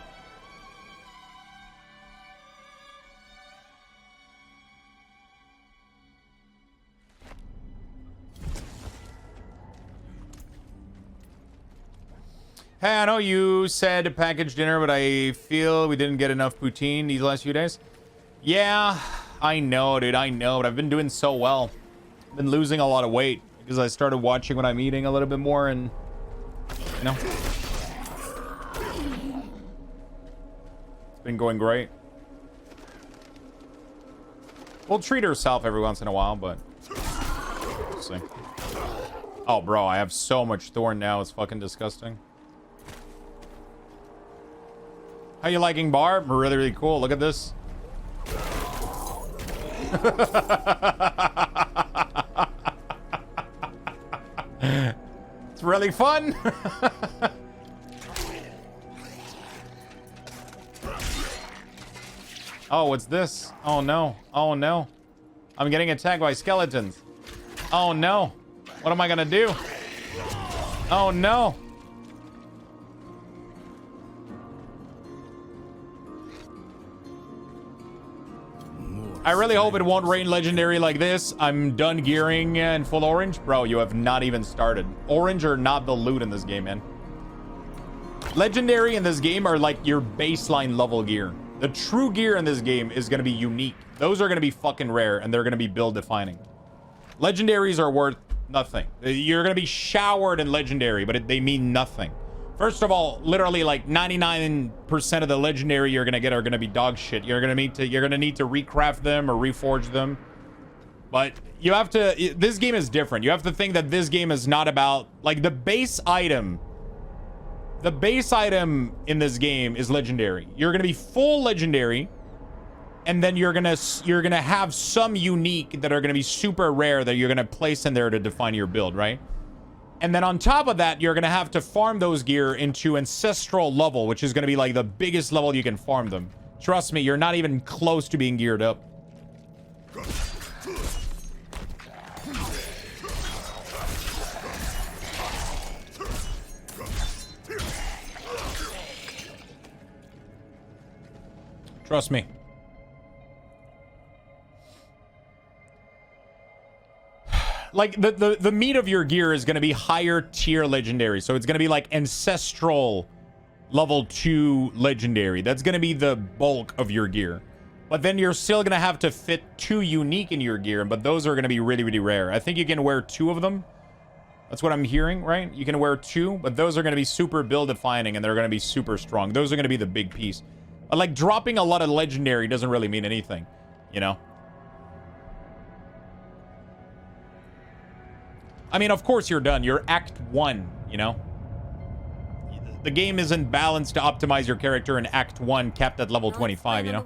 Hey, I know you said package dinner, but I feel we didn't get enough poutine these last few days. Yeah, I know, dude. I know, but I've been doing so well. I've been losing a lot of weight because I started watching when I'm eating a little bit more, and you know, it's been going great. We'll treat herself every once in a while, but we'll see. Oh, bro, I have so much Thorn now. It's fucking disgusting. How you liking Barb? Really, really cool. Look at this. It's really fun. Oh, what's this? Oh, no. Oh, no. I'm getting attacked by skeletons. Oh, no. What am I gonna do? Oh, no. I really hope it won't rain legendary like this. I'm done gearing in full orange. Bro, you have not even started. Orange are not the loot in this game, man. Legendary in this game are like your baseline level gear. The true gear in this game is going to be unique. Those are going to be fucking rare, and they're going to be build defining. Legendaries are worth nothing. You're going to be showered in legendary, but they mean nothing. First of all, literally like 99% of the legendary you're gonna get are gonna be dog shit. You're gonna need to recraft them or reforge them. But you have to. This game is different. You have to think that this game is not about like the base item. The base item in this game is legendary. You're gonna be full legendary, and then you're gonna have some unique that are gonna be super rare that you're gonna place in there to define your build, right? And then on top of that, you're going to have to farm those gear into ancestral level, which is going to be like the biggest level you can farm them. Trust me, you're not even close to being geared up. Trust me. Like, the meat of your gear is going to be higher tier legendary. So it's going to be like ancestral level 2 legendary. That's going to be the bulk of your gear. But then you're still going to have to fit 2 unique in your gear. But those are going to be really, really rare. I think you can wear 2 of them. That's what I'm hearing, right? You can wear 2. But those are going to be super build defining. And they're going to be super strong. Those are going to be the big piece. But like dropping a lot of legendary doesn't really mean anything. You know? I mean, of course you're done. You're Act 1, you know? The game isn't balanced to optimize your character in Act 1 capped at level 25, you know?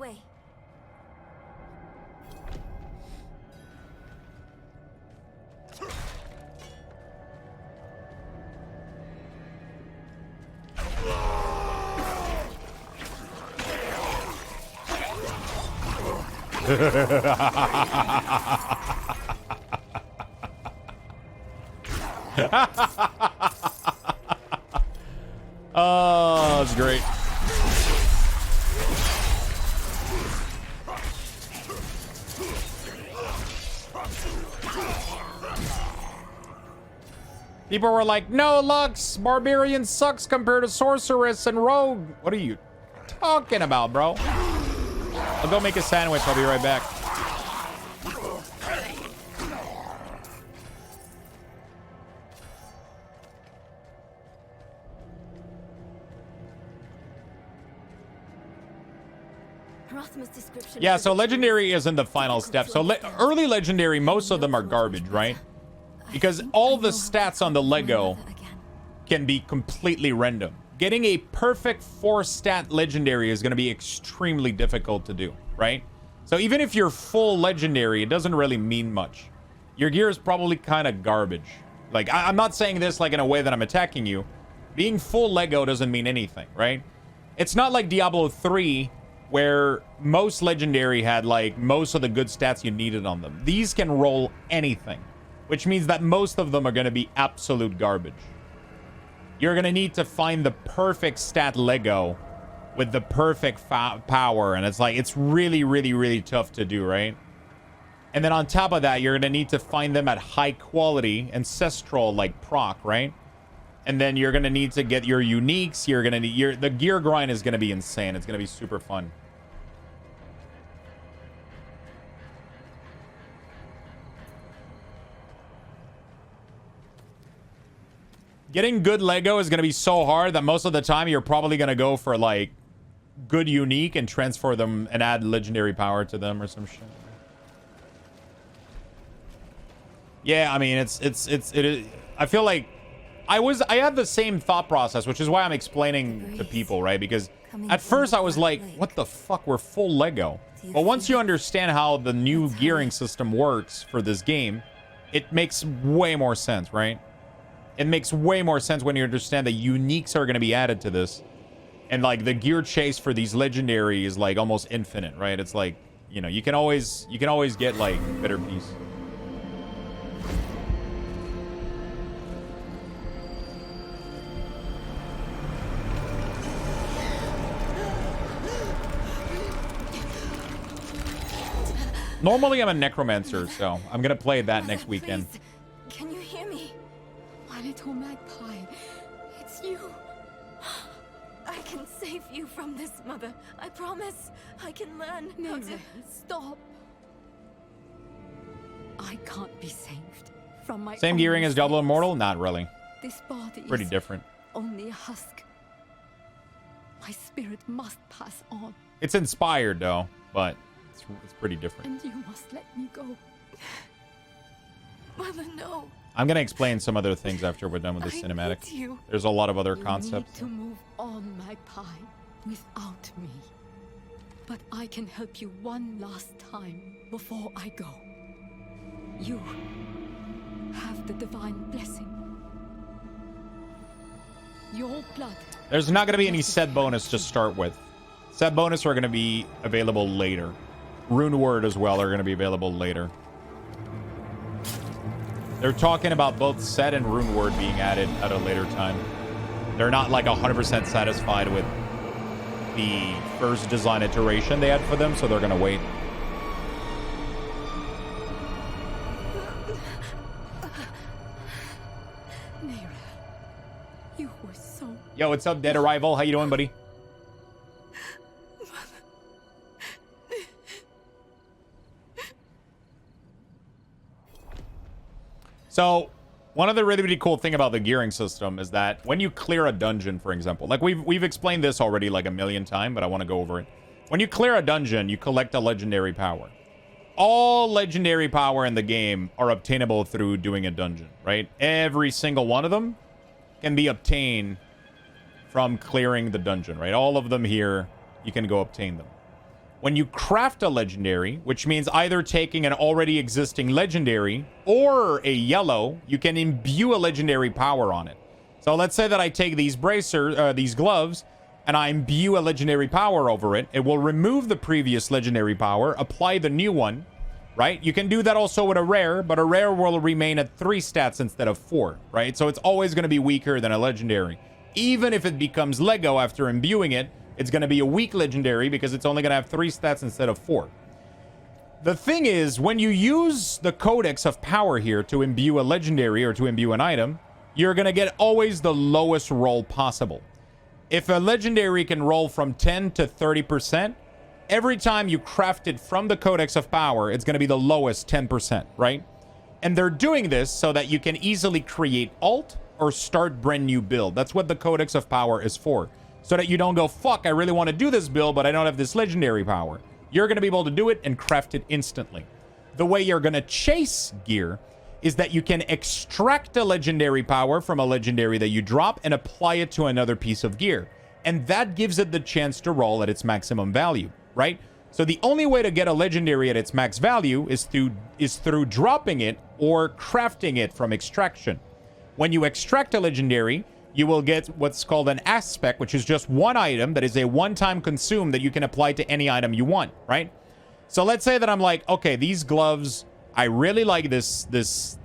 Oh, that's great. People were like, no, Lux, Barbarian sucks compared to Sorceress and Rogue. What are you talking about, bro? I'll go make a sandwich. I'll be right back. Yeah, so legendary isn't the final step. So early legendary, most of them are garbage, right? Because all the stats on the Lego can be completely random. Getting a perfect 4-stat legendary is going to be extremely difficult to do, right? So even if you're full legendary, it doesn't really mean much. Your gear is probably kind of garbage. Like, I'm not saying this like in a way that I'm attacking you. Being full Lego doesn't mean anything, right? It's not like Diablo 3, where most legendary had like most of the good stats you needed on them. These can roll anything. which means that most of them are going to be absolute garbage. You're going to need to find the perfect stat Lego with the perfect power, and it's like, it's really, really, really tough to do, right? And then on top of that, you're going to need to find them at high quality, ancestral, like proc, right? And then you're going to need to get your uniques. You're going to need the gear grind is going to be insane. It's going to be super fun. Getting good Lego is going to be so hard that most of the time you're probably going to go for like good unique and transfer them and add legendary power to them or some shit. Yeah, I mean, it is. I feel like I had the same thought process, which is why I'm explaining to people, right? Because at first I was like, what the fuck, we're full Lego. But once you understand how the new gearing system works for this game, it makes way more sense, right? It makes way more sense when you understand that uniques are going to be added to this. And like the gear chase for these legendary is like almost infinite, right? It's like, you know, you can always get like better piece. Normally I'm a necromancer, so I'm gonna play that Mother, next weekend. please. Can you hear me? My little magpie. It's you. I can save you from this, Mother. I promise. I can learn how to... Stop. I can't be saved from my Same own gearing as Diablo mistakes. Immortal? Not really. This body Pretty is different. only a husk. My spirit must pass on, It's inspired though, but it's pretty different. and you must let me go. Mother, no. I'm gonna explain some other things after we're done with this I cinematic. need you. There's a lot of other You concepts. need to move on, magpie, without me. But I can help you one last time before I go. You have the divine blessing. Your blood. There's not gonna be any set bonus to start with. Set bonus are gonna be available later. Rune Word as well are gonna be available later. They're talking about both set and Rune Word being added at a later time. They're not like 100% satisfied with the first design iteration they had for them, so they're gonna wait. Nera, you were so... Yo, what's up, Dead Arrival? How you doing, buddy? So, one of the really, really cool thing about the gearing system is that when you clear a dungeon, for example, like we've explained this already like a million times, but I want to go over it. When you clear a dungeon, you collect a legendary power. All legendary power in the game are obtainable through doing a dungeon, right? Every single one of them can be obtained from clearing the dungeon, right? All of them here, you can go obtain them. When you craft a legendary, which means either taking an already existing legendary or a yellow, you can imbue a legendary power on it. So let's say that I take these these gloves, and I imbue a legendary power over it. It will remove the previous legendary power, apply the new one, right? You can do that also with a rare, but a rare will remain at 3 stats instead of 4, right? So it's always going to be weaker than a legendary. Even if it becomes Lego after imbuing it, it's going to be a weak legendary because it's only going to have 3 stats instead of 4. The thing is, when you use the Codex of Power here to imbue a legendary or to imbue an item, you're going to get always the lowest roll possible. If a legendary can roll from 10 to 30%, every time you craft it from the Codex of Power, it's going to be the lowest 10%, right? And they're doing this so that you can easily create alt or start brand new build. That's what the Codex of Power is for. So that you don't go, fuck, I really want to do this build, but I don't have this legendary power. You're going to be able to do it and craft it instantly. The way you're going to chase gear is that you can extract a legendary power from a legendary that you drop and apply it to another piece of gear. And that gives it the chance to roll at its maximum value, right? So the only way to get a legendary at its max value is through dropping it or crafting it from extraction. When you extract a legendary, you will get what's called an aspect, which is just one item that is a one-time consume that you can apply to any item you want, right? So let's say that I'm like, okay, these gloves, I really like this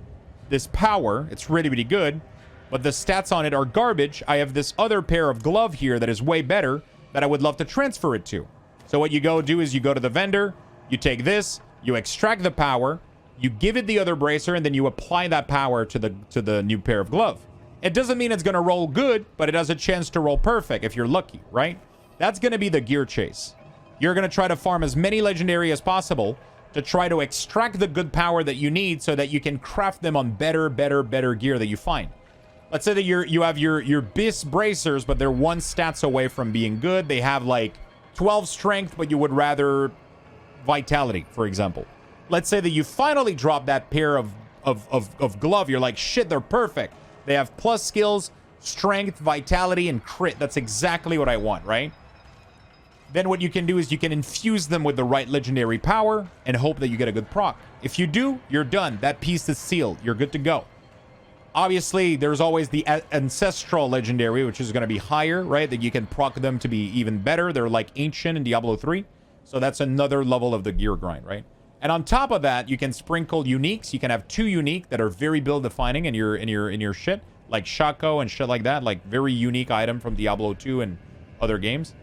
this power. It's really, really good, but the stats on it are garbage. I have this other pair of glove here that is way better that I would love to transfer it to. So what you go do is you go to the vendor, you take this, you extract the power, you give it the other bracer, and then you apply that power to the new pair of glove. It doesn't mean it's going to roll good, but it has a chance to roll perfect if you're lucky, right? That's going to be the gear chase. You're going to try to farm as many legendary as possible to try to extract the good power that you need so that you can craft them on better gear that you find. Let's say that you have your Bis bracers, but they're 1 stats away from being good. They have like 12 strength, but you would rather vitality, for example. Let's say that you finally drop that pair of glove. You're like, shit, they're perfect. They have plus skills, strength, vitality, and crit. That's exactly what I want, right? Then what you can do is you can infuse them with the right legendary power and hope that you get a good proc. If you do, you're done. That piece is sealed. You're good to go. Obviously, there's always the ancestral legendary, which is going to be higher, right? That you can proc them to be even better. They're like ancient in Diablo 3. So that's another level of the gear grind, right? And on top of that, you can sprinkle uniques. You can have 2 unique that are very build defining in your shit, like Shaco and shit like that, like very unique item from Diablo 2 and other games.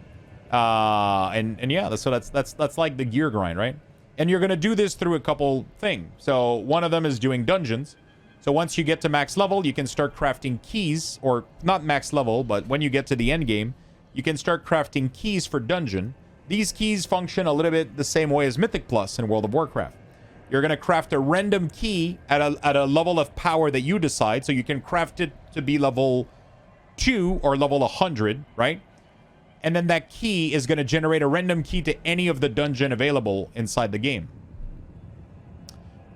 And yeah, so that's like the gear grind, right? And you're gonna do this through a couple things. So one of them is doing dungeons. So once you get to max level, you can start crafting keys, or not max level, but when you get to the end game, you can start crafting keys for dungeon. These keys function a little bit the same way as Mythic Plus in World of Warcraft. You're going to craft a random key at a level of power that you decide. So you can craft it to be level 2 or level 100, right? And then that key is going to generate a random key to any of the dungeon available inside the game.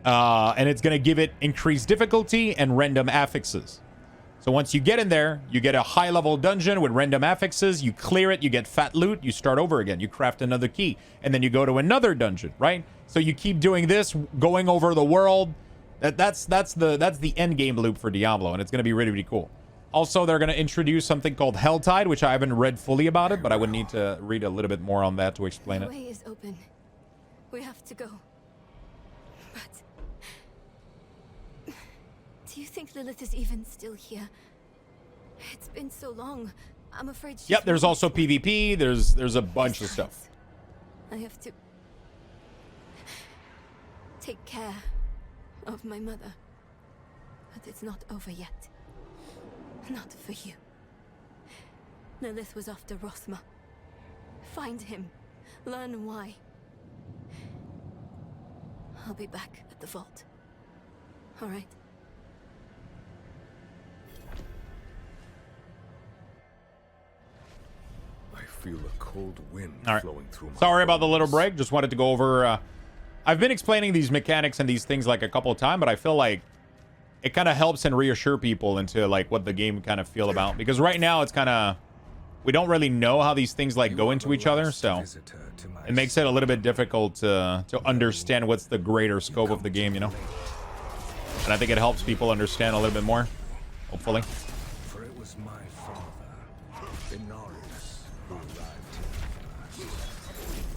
And it's going to give it increased difficulty and random affixes. So once you get in there, you get a high-level dungeon with random affixes. You clear it, you get fat loot, you start over again. You craft another key, and then you go to another dungeon, right? So you keep doing this, going over the world. That's the end game loop for Diablo, and it's going to be really, really cool. Also, they're going to introduce something called Helltide, which I haven't read fully about it, but I would need to read a little bit more on that to explain it. The way is open. We have to go. But do you think Lilith is even still here? It's been so long. I'm afraid she's... Yep, there's also PvP. There's a bunch of stuff. I have to take care of my mother. But it's not over yet. Not for you. Lilith was after Rothma. Find him. Learn why. I'll be back at the vault. All right? I feel a cold wind flowing through my Sorry about the little bones. break. Just wanted to go over... I've been explaining these mechanics and these things like a couple of times, but I feel like it kind of helps and reassure people into like what the game kind of feel about. Because right now it's kind of... We don't really know how these things like go into each other, so it makes it a little bit difficult to understand what's the greater scope of the game, you know? And I think it helps people understand a little bit more, hopefully. For it was my father, Inarius, who arrived here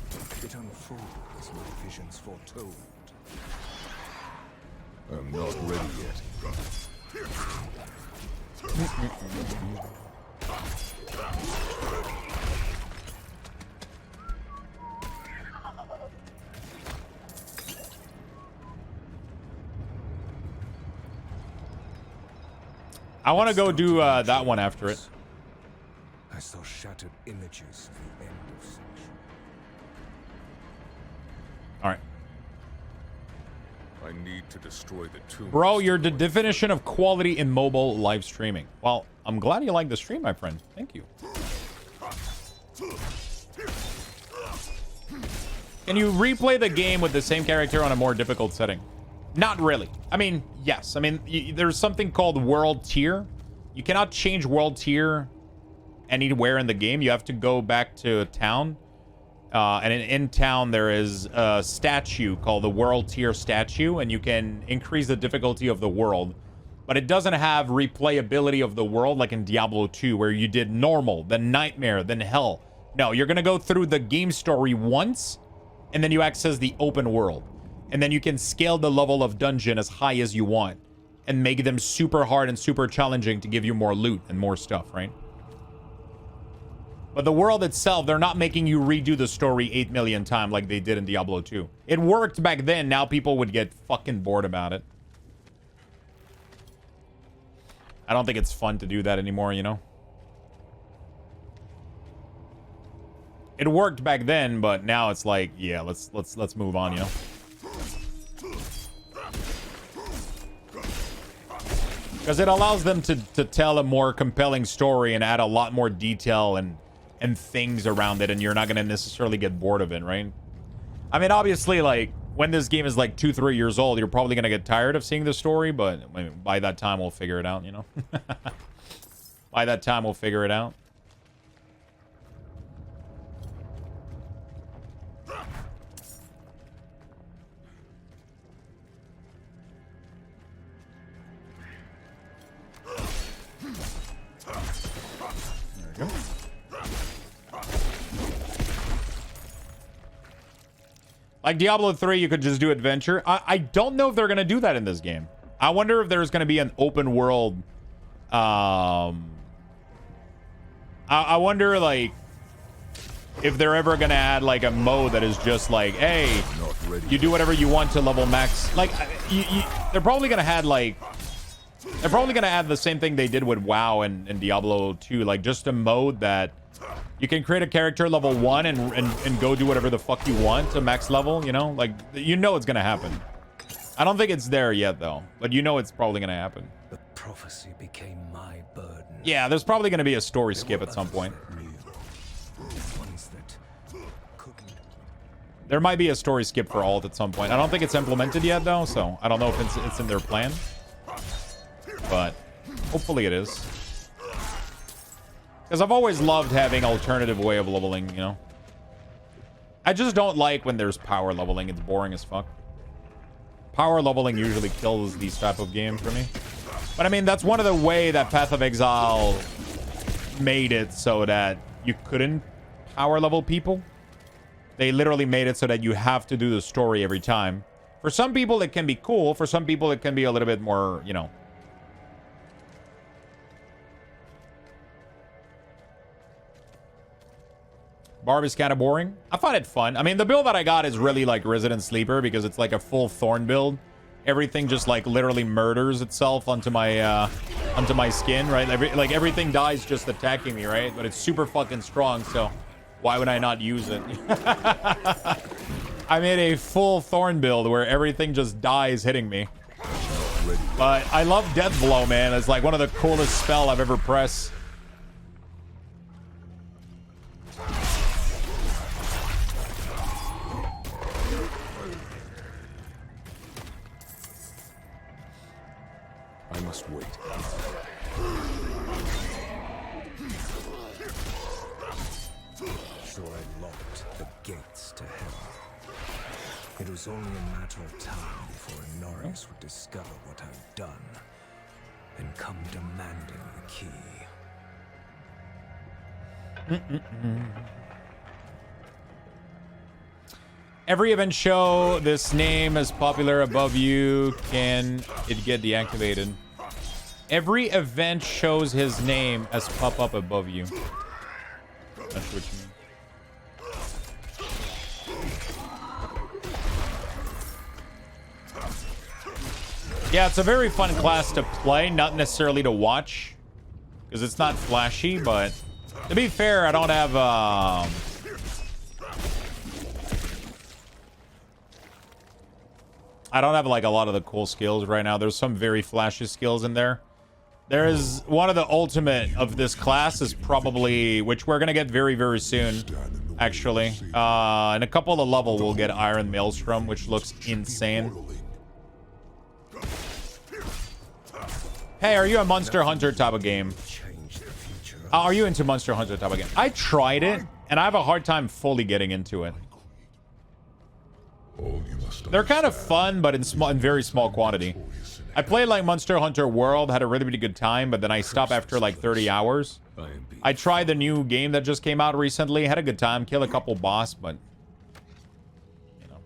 first. It unfolds as my visions foretold. I'm not ready yet. I want to go do that one after it. I saw shattered images of the end of century. All right. I need to destroy the tomb. Bro, you're the definition of quality in mobile live streaming. Well, I'm glad you like the stream, my friend. Thank you. Can you replay the game with the same character on a more difficult setting? Not really. I mean, yes. I mean, there's something called world tier. You cannot change world tier anywhere in the game. You have to go back to a town. And in town, there is a statue called the world tier statue. And you can increase the difficulty of the world. But it doesn't have replayability of the world like in Diablo 2, where you did normal, then nightmare, then hell. No, you're going to go through the game story once. And then you access the open world. And then you can scale the level of dungeon as high as you want. and make them super hard and super challenging to give you more loot and more stuff, right? But the world itself, they're not making you redo the story 8 million times like they did in Diablo 2. It worked back then. Now people would get fucking bored about it. I don't think it's fun to do that anymore, you know? It worked back then, but now it's like, yeah, let's move on, you know? Because it allows them to tell a more compelling story and add a lot more detail and things around it, and you're not going to necessarily get bored of it, right? I mean, obviously, like, when this game is like 2-3 years old, you're probably going to get tired of seeing the story, but I mean, by that time, we'll figure it out, you know? By that time, we'll figure it out. There we go. Like Diablo 3, you could just do adventure. I don't know if they're going to do that in this game. I wonder if there's going to be an open world. I wonder, like, if they're ever going to add, like, a mode that is just like, hey, you do whatever you want to level max. Like, they're probably going to add, like, they're probably going to add the same thing they did with WoW and Diablo 2. Like, just a mode that you can create a character level 1 and go do whatever the fuck you want to max level, you know? Like, you know it's going to happen. I don't think it's there yet, though. But you know it's probably going to happen. The prophecy became my burden. Yeah, there's probably going to be a story skip at some point. There might be a story skip for alt at some point. I don't think it's implemented yet, though, so I don't know if it's in their plan. But hopefully it is. Because I've always loved having alternative way of leveling, you know? I just don't like when there's power leveling. It's boring as fuck. Power leveling usually kills these type of games for me. But I mean, that's one of the way that Path of Exile made it so that you couldn't power level people. They literally made it so that you have to do the story every time. For some people, it can be cool. For some people, it can be a little bit more, you know... Barb is kind of boring. I find it fun. I mean, the build that I got is really like Resident Sleeper because it's like a full Thorn build. Everything just like literally murders itself onto my skin, right? Like everything dies just attacking me, right? But it's super fucking strong, so why would I not use it? I made a full Thorn build where everything just dies hitting me. But I love Death Blow, man. It's like one of the coolest spell I've ever pressed. I must wait. So I locked the gates to hell. It was only a matter of time before Norris would discover what I've done and come demanding the key. Every event show this name is popular above you. Can it get deactivated? Every event shows his name as pop up above you. That's what you mean. Yeah, it's a very fun class to play, not necessarily to watch, because it's not flashy, but to be fair, I don't have like a lot of the cool skills right now. There's some very flashy skills in there. There is one of the ultimate of this class is probably, which we're gonna get very, very soon, actually. In a couple of the level, we'll get Iron Maelstrom, which looks insane. Hey, are you a Monster Hunter type of game? Are you into Monster Hunter type of game? I tried it, and I have a hard time fully getting into it. They're kind of fun, but in very small quantity. I played like Monster Hunter World, had a really, really good time, but then I stopped after like 30 hours. I tried the new game that just came out recently, had a good time, killed a couple boss, but you know.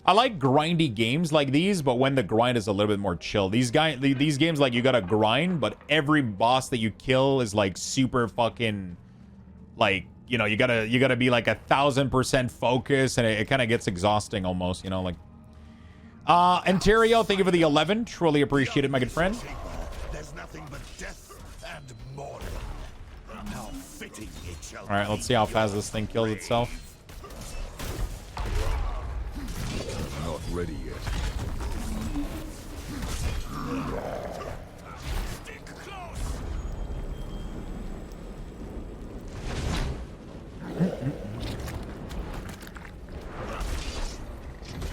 I like grindy games like these, but when the grind is a little bit more chill. These games, like, you gotta grind, but every boss that you kill is like super fucking, like, you know, you gotta be like 1000% focus, and it kind of gets exhausting almost, you know, like. Ontario, thank you for the 11. Truly appreciate it, my good friend. There's nothing but death and mourning. How fitting it shall All right, let's see how fast this thing kills itself. Not ready yet. stick close.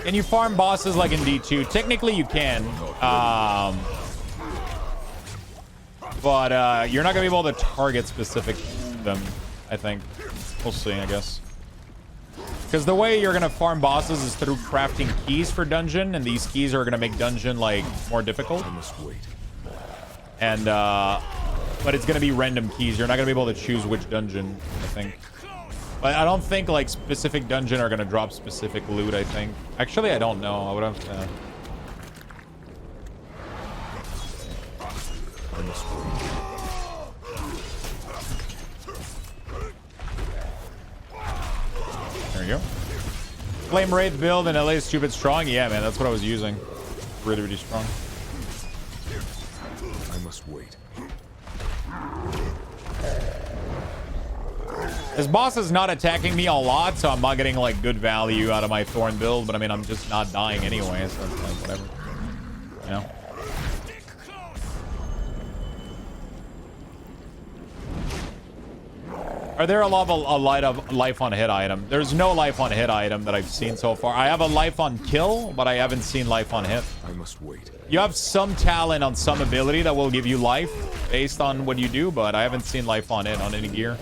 Can you farm bosses like in D2? Technically, you can. But you're not going to be able to target specific them, I think. We'll see, I guess. Because the way you're going to farm bosses is through crafting keys for dungeon, and these keys are going to make dungeon, like, more difficult. I must wait. And, but it's going to be random keys. You're not going to be able to choose which dungeon, I think. But I don't think, like, specific dungeon are going to drop specific loot, I think. Actually, I don't know. I would have to... I must wait. There we go. Flame Wraith build in LA is stupid strong. Yeah, man, that's what I was using. Really, really strong. I must wait. This boss is not attacking me a lot, so I'm not getting, like, good value out of my Thorn build. But, I mean, I'm just not dying anyway, so it's like, whatever. You know? Are there a lot of life on hit item? There's no life on hit item that I've seen so far. I have a life on kill, but I haven't seen life on hit. I must wait. You have some talent on some ability that will give you life based on what you do, but I haven't seen life on it on any gear.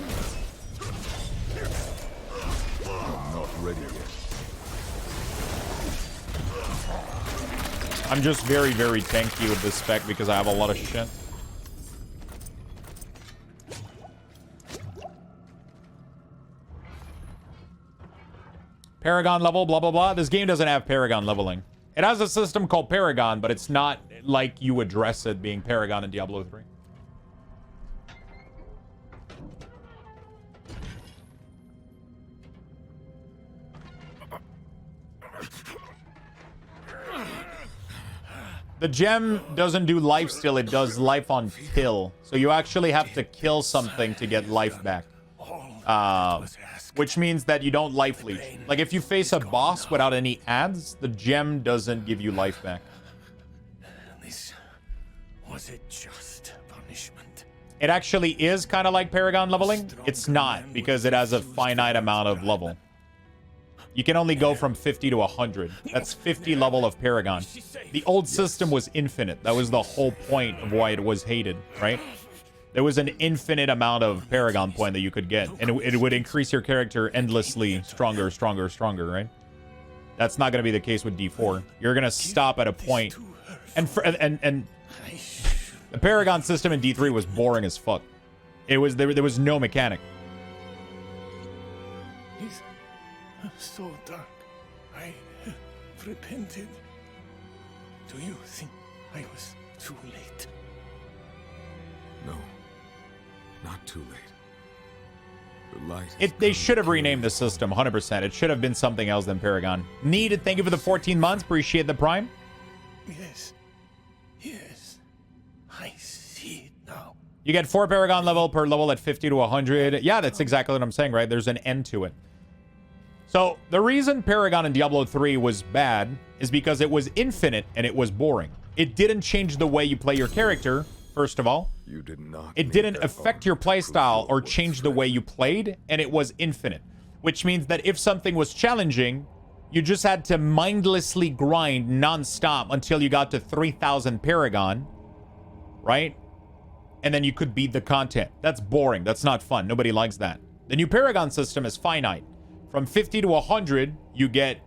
I'm not ready yet. I'm just very, very tanky with this spec because I have a lot of shit. Paragon level, blah, blah, blah. This game doesn't have Paragon leveling. It has a system called Paragon, but it's not like you address it being Paragon in Diablo 3. The gem doesn't do life steal, it does life on kill. So you actually have to kill something to get life back. Which means that you don't life leech. Like, if you face a boss without any ads, the gem doesn't give you life back. This was it just punishment? It actually is kind of like Paragon leveling. It's not, because it has a finite amount of level. You can only go from 50 to 100. That's 50 level of Paragon. The old system was infinite. That was the whole point of why it was hated, right? There was an infinite amount of Paragon point that you could get, and it would increase your character endlessly stronger, stronger, stronger, right? That's not going to be the case with D4. You're going to stop at a point. And the Paragon system in D3 was boring as fuck. There was no mechanic. It's so dark. I repented. Do you think I was too late? No. Not too late. The light. They should have renamed the system, 100%. It should have been something else than Paragon. Needed, thank you for the 14 months. Appreciate the prime. Yes. Yes. I see it now. You get 4 Paragon level per level at 50 to 100. Yeah, that's exactly what I'm saying, right? There's an end to it. So the reason Paragon in Diablo 3 was bad is because it was infinite and it was boring. It didn't change the way you play your character, first of all. You did not. It didn't affect your playstyle or change the way you played, and it was infinite. Which means that if something was challenging, you just had to mindlessly grind non-stop until you got to 3,000 Paragon, right? And then you could beat the content. That's boring. That's not fun. Nobody likes that. The new Paragon system is finite. From 50 to 100, you get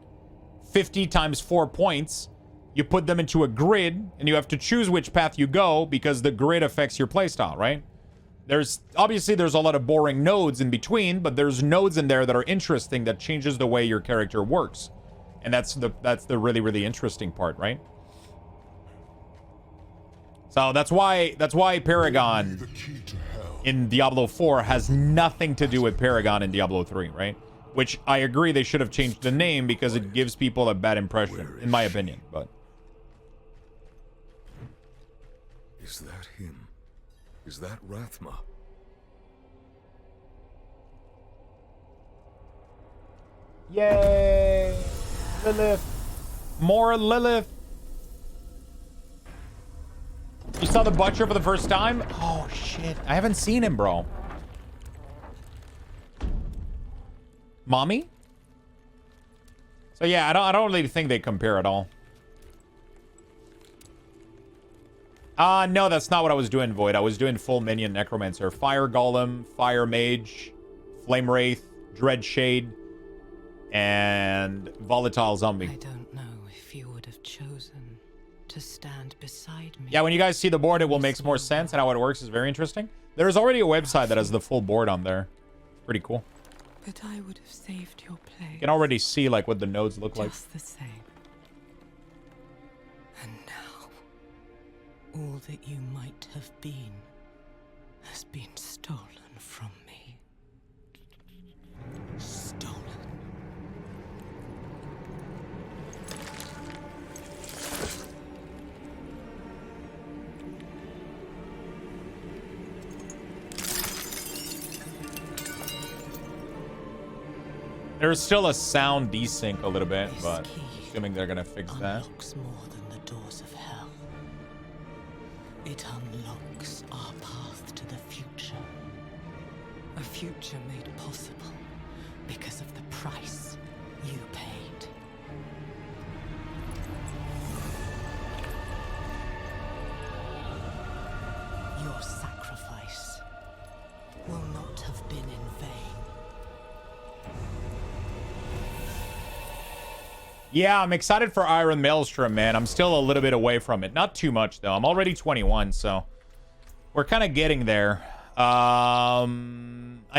50 times 4 points. You put them into a grid, and you have to choose which path you go because the grid affects your playstyle, right? There's a lot of boring nodes in between, but there's nodes in there that are interesting that changes the way your character works. And that's the really, really interesting part, right? So that's why Paragon in Diablo 4 has nothing to do with Paragon in Diablo 3, right? Which I agree they should have changed the name because it gives people a bad impression, in my opinion. But Is that him? Is that Rathma? yay, Lilith, more Lilith. You saw the butcher for the first time? Oh shit, I haven't seen him, bro. Mommy? So yeah, I don't really think they compare at all. No, that's not what I was doing, Void. I was doing full minion necromancer. Fire golem, fire mage, flame wraith, dread shade, and volatile zombie. I don't know if you would have chosen to stand beside me. Yeah, when you guys see the board, it will make more sense, and how it works is very interesting. There's already a website that has the full board on there. Pretty cool. But I would have saved your place. You can already see like what the nodes look like. Just the same. And now, all that you might have been has been stolen from me. Stolen. There's still a sound desync a little bit, but assuming they're gonna fix that. Unlocks more than the doors of hell. It unlocks our path to the future. A future made possible because of the price you paid. Your sacrifice will not have been in vain. Yeah, I'm excited for Iron Maelstrom, man. I'm still a little bit away from it. Not too much, though. I'm already 21, so we're kind of getting there. I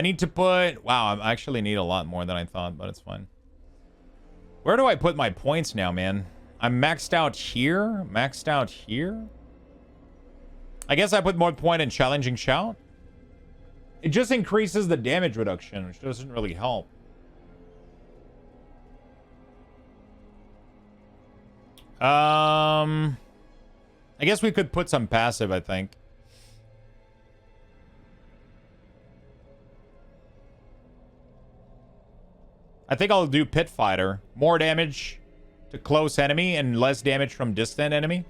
need to put... Wow, I actually need a lot more than I thought, but it's fine. Where do I put my points now, man? I'm maxed out here? Maxed out here? I guess I put more point in Challenging Shout. It just increases the damage reduction, which doesn't really help. I guess we could put some passive, I think. I think I'll do Pit Fighter. More damage to close enemy and less damage from distant enemy.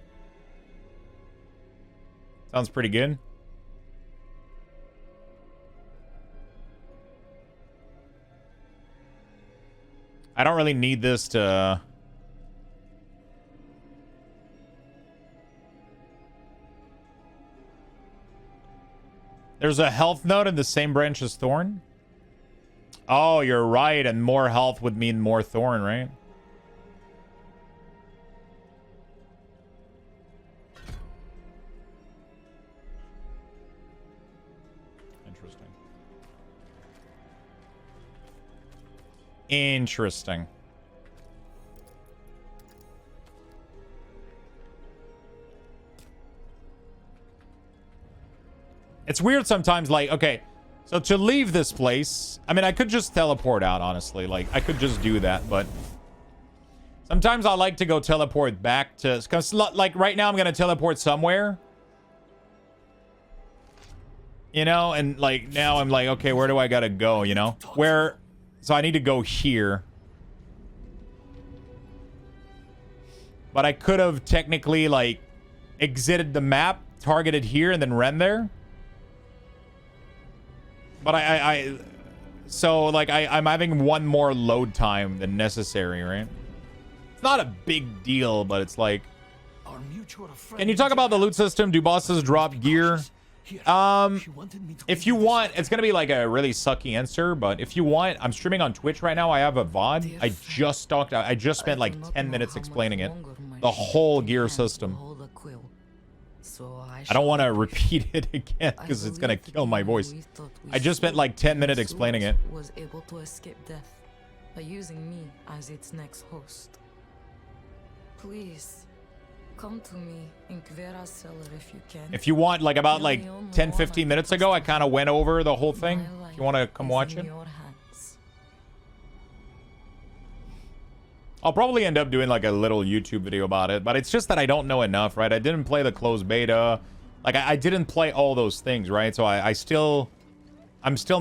Sounds pretty good. I don't really need this to... There's a health node in the same branch as Thorn? Oh, you're right. And more health would mean more Thorn, right? Interesting. Interesting. It's weird sometimes, like, okay, so to leave this place, I mean, I could just teleport out, honestly. Like, I could just do that, but sometimes I like to go teleport back to, because, like, right now I'm going to teleport somewhere. You know, and, like, now I'm like, okay, where do I got to go, you know? Where, so I need to go here. But I could have technically, like, exited the map, targeted here, and then ran there. But so, like, I'm having one more load time than necessary, right? It's not a big deal, but it's like... Can you talk about the loot system? Do bosses drop gear? If you want, it's gonna be like a really sucky answer, but if you want, I'm streaming on Twitch right now. I have a VOD. I just spent like 10 minutes explaining it. The whole gear system. I don't want to repeat it again because it's gonna kill my voice. I just spent like 10 minutes explaining it. Was able to escape death by using me as its next host. Please, come to me in Kvera's cellar if you can. If you want, like about like 10, 15 minutes ago, I kind of went over the whole thing. If you want to come watch it. I'll probably end up doing like a little YouTube video about it, but it's just that I don't know enough, right? I didn't play the closed beta. Like I didn't play all those things, right? So I'm still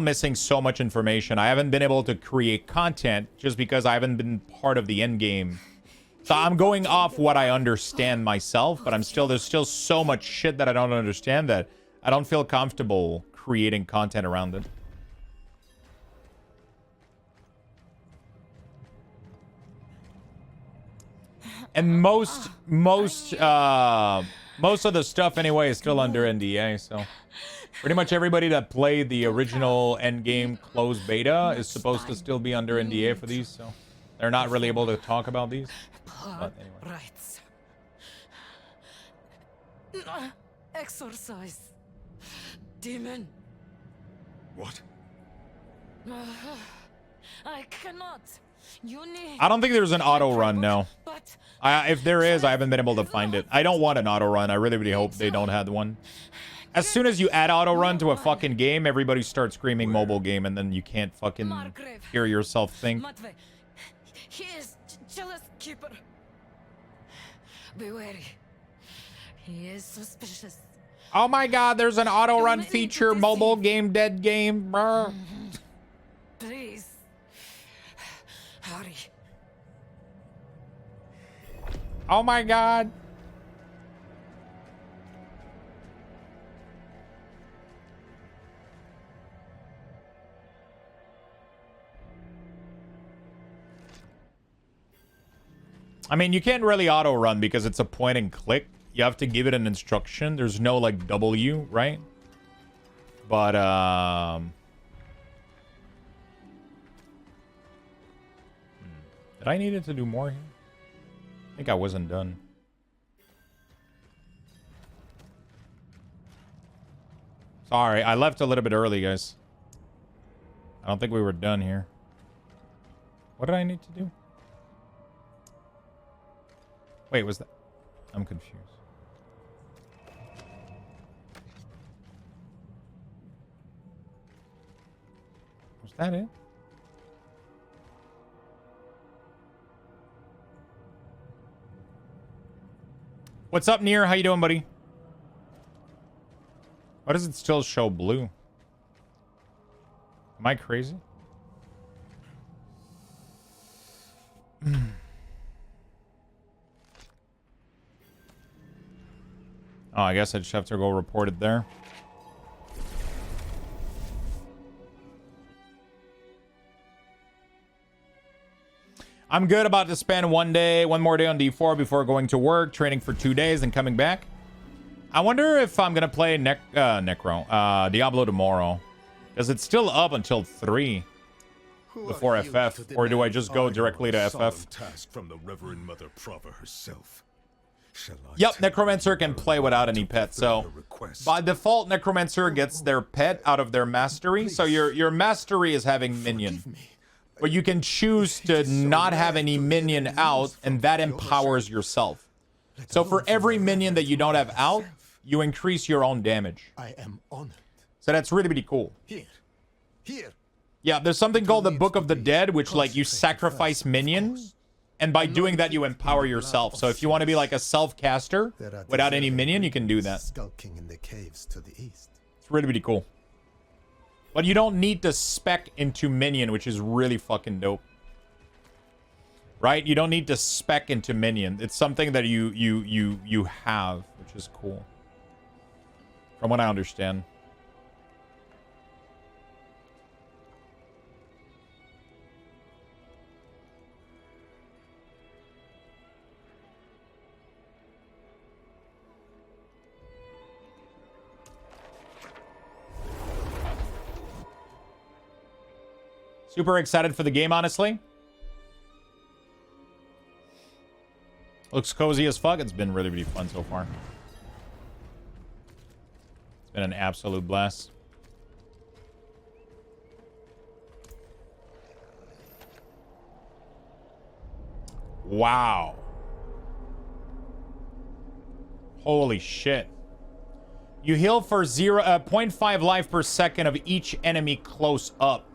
missing so much information. I haven't been able to create content just because I haven't been part of the end game. So I'm going off what I understand myself, but there's still so much shit that I don't understand that I don't feel comfortable creating content around it. And most of the stuff anyway is still under NDA, so pretty much everybody that played the original endgame closed beta is supposed to still be under NDA for these, so they're not really able to talk about these. But anyway. Right. Exorcise. Demon. What? I cannot. You need. I don't think there's an auto run, no. But If there is, I haven't been able to find it. I don't want an auto run. I really hope they don't have one. As soon as you add auto run to a fucking game, everybody starts screaming mobile game, and then you can't fucking hear yourself think. He is jealous keeper. Be wary. He is suspicious. Oh my god, there's an auto run feature, mobile game, dead game. Brr. Please. Hurry. Oh my god. I mean, you can't really auto run because it's a point and click. You have to give it an instruction. There's no like W, right? But did I need it to do more here? I think I wasn't done. Sorry, I left a little bit early, guys. I don't think we were done here. What did I need to do? Wait, was that... I'm confused. Was that it? What's up, Nier? How you doing, buddy? Why does it still show blue? Am I crazy? Oh, I guess I just have to go report it there. I'm good, about to spend one more day on D4 before going to work, training for 2 days, and coming back. I wonder if I'm gonna play Diablo tomorrow, because it's still up until 3 before FF, or do I just go directly to FF? From the Reverend Mother Prava herself. Yep, Necromancer can play without any pet, so by default, Necromancer gets their pet out of their mastery, so your mastery is having minion. But you can choose to not have any minion out, and that empowers yourself. So for every minion that you don't have out, you increase your own damage. I am honored. So that's really, really cool. Here. Yeah, there's something called the Book of the Dead, which like you sacrifice minions, and by doing that you empower yourself. So if you want to be like a self-caster without any minion, you can do that. Skulking in the caves to the east. It's really, really cool. But you don't need to spec into minion, which is really fucking dope. Right? You don't need to spec into minion. It's something that you have, which is cool. From what I understand. Super excited for the game, honestly. Looks cozy as fuck. It's been really, really fun so far. It's been an absolute blast. Wow. Holy shit. You heal for 0.5 life per second of each enemy close up.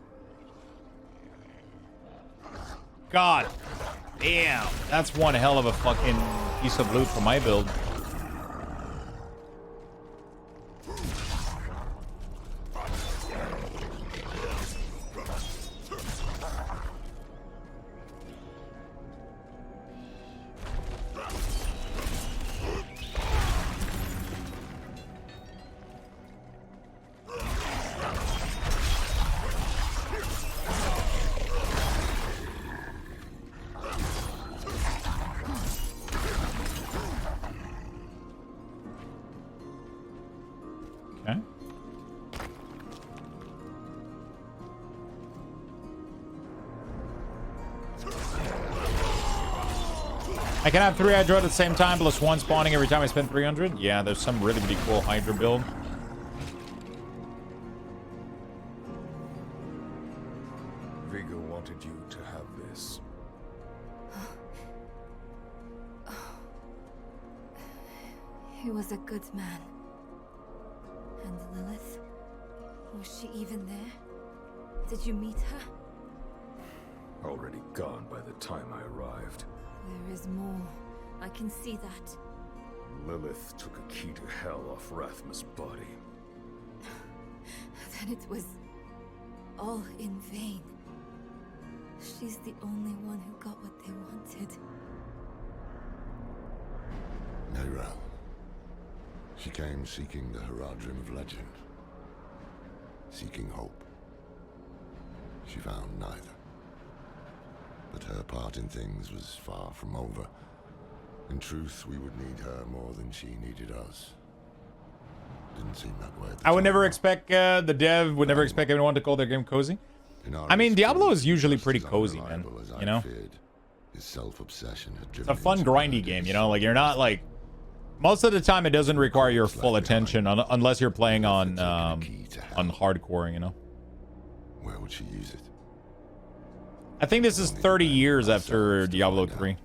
God damn. That's one hell of a fucking piece of loot for my build. Okay. I can have 3 Hydra at the same time, plus 1 spawning every time I spend 300. Yeah, there's some really cool Hydra build. Vigor wanted you to have this. He was a good man. And Lilith? Was she even there? Did you meet her? Already gone by the time I arrived. There is more. I can see that. Lilith took a key to hell off Rathma's body. Then it was all in vain. She's the only one who got what they wanted. Neyrel. She came seeking the Haradrim of legend. Seeking hope. She found neither. But her part in things was far from over. In truth, we would need her more than she needed us. Didn't seem that way at the I would time. never expect, the dev would never expect anyone to call their game cozy. I mean, Diablo is usually pretty cozy, man. You know? His self-obsession had It's a fun, grindy game, you know? Like, you're not, like... Most of the time, it doesn't require your full attention unless you're playing on hardcore, you know? Where would she use it? I think this is 30 years after Diablo 3.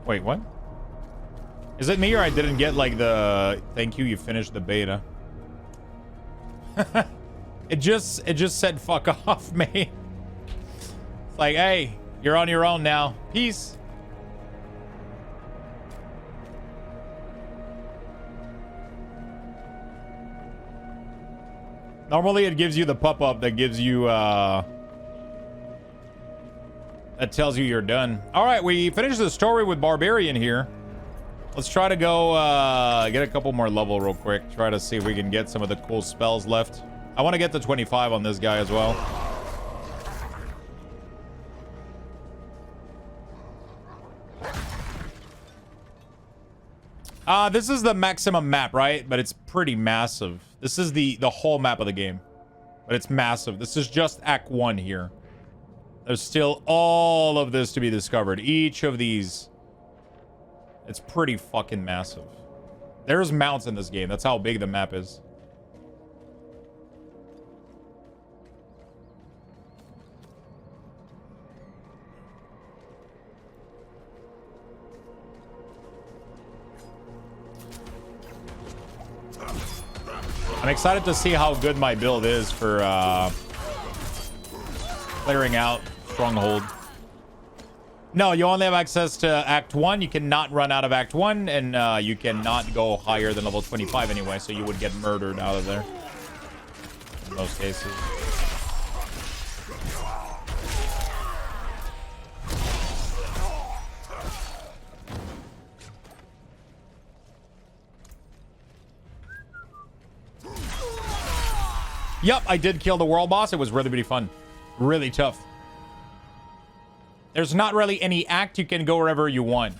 Wait, what? Is it me or I didn't get like the thank you finished the beta? It just said fuck off, mate. It's like, hey, you're on your own now. Peace. Normally it gives you the pop-up that gives you that tells you you're done. All right, we finished the story with Barbarian here. Let's try to go get a couple more level real quick. Try to see if we can get some of the cool spells left. I want to get to 25 on this guy as well. This is the maximum map, right? But it's pretty massive. This is the whole map of the game. But it's massive. This is just Act 1 here. There's still all of this to be discovered. Each of these. It's pretty fucking massive. There's mounts in this game. That's how big the map is. I'm excited to see how good my build is for clearing out Stronghold. No, you only have access to Act 1. You cannot run out of Act 1, and you cannot go higher than level 25 anyway, so you would get murdered out of there. In most cases. Yup, I did kill the world boss. It was really, really fun. Really tough. There's not really any act. You can go wherever you want.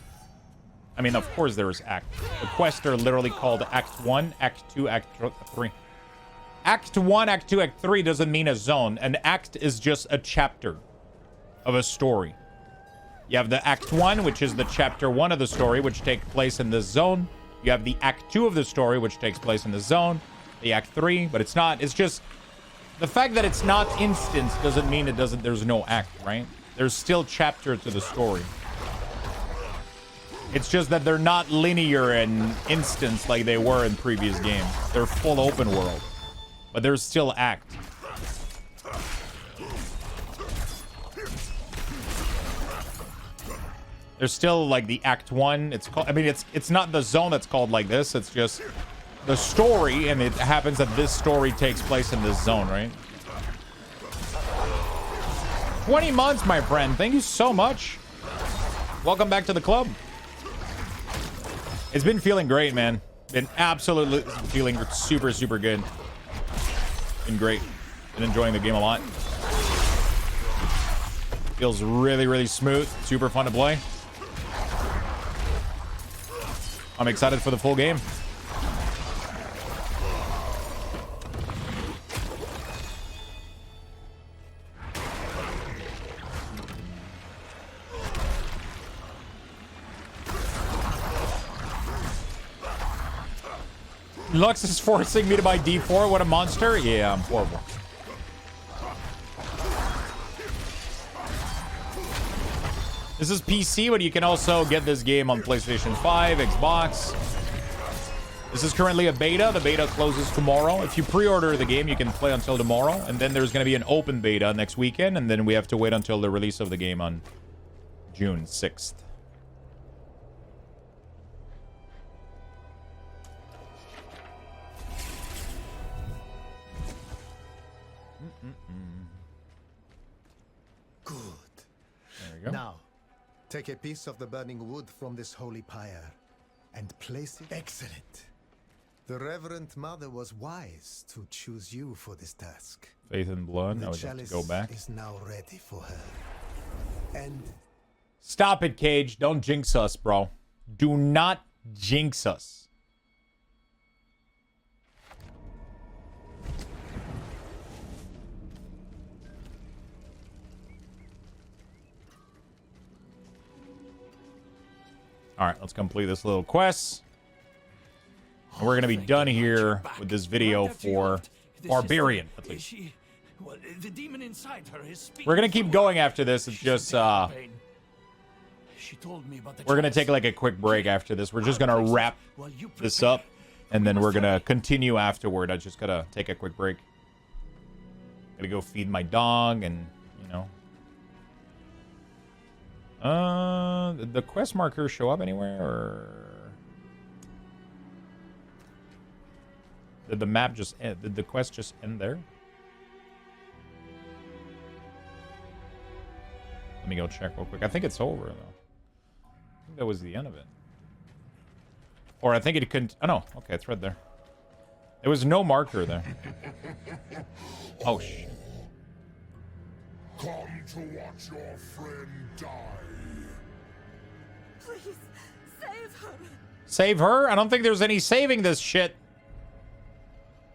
I mean, of course there is act. The quests are literally called Act 1, Act 2, Act 3. Act 1, Act 2, Act 3 doesn't mean a zone. An act is just a chapter of a story. You have the Act 1, which is the Chapter 1 of the story, which takes place in this zone. You have the Act 2 of the story, which takes place in this zone. The Act 3, but it's not. It's just... The fact that it's not instant doesn't mean there's no act, right? There's still chapter to the story. It's just that they're not linear and instance like they were in previous games. They're full open world. But there's still act. There's still like the Act 1. It's called, I mean, it's not the zone that's called like this. It's just the story, and it happens that this story takes place in this zone, right? 20 months, my friend. Thank you so much. Welcome back to the club. It's been feeling great, man. Been absolutely feeling super, super good. Been great. Been enjoying the game a lot. Feels really, really smooth. Super fun to play. I'm excited for the full game. Lux is forcing me to buy D4. What a monster. Yeah, I'm horrible. This is PC, but you can also get this game on PlayStation 5, Xbox. This is currently a beta. The beta closes tomorrow. If you pre-order the game, you can play until tomorrow. And then there's going to be an open beta next weekend. And then we have to wait until the release of the game on June 6th. Good. There we go. Now, take a piece of the burning wood from this holy pyre and place it. Excellent. The Reverend Mother was wise to choose you for this task. Faith and blood. The I would have to chalice go back. is now ready for her. And stop it, Cage. Don't jinx us, bro. Do not jinx us. All right, let's complete this little quest. And we're going to be done here with this video for Barbarian. Well, the demon inside her is We're going to keep going after this. It's just, she told me about the we're going to take like a quick break after this. We're just going to wrap this up, and then we're going to continue afterward. I just got to take a quick break. Got to go feed my dog and, you know. Did the quest markers show up anywhere, or did the map just end? Did the quest just end there? Let me go check real quick. I think it's over, though. I think that was the end of it. Or I think it couldn't... Oh, no. Okay, it's right there. There was no marker there. Oh, shit. Come to watch your friend die. Please, save her. Save her? I don't think there's any saving this shit.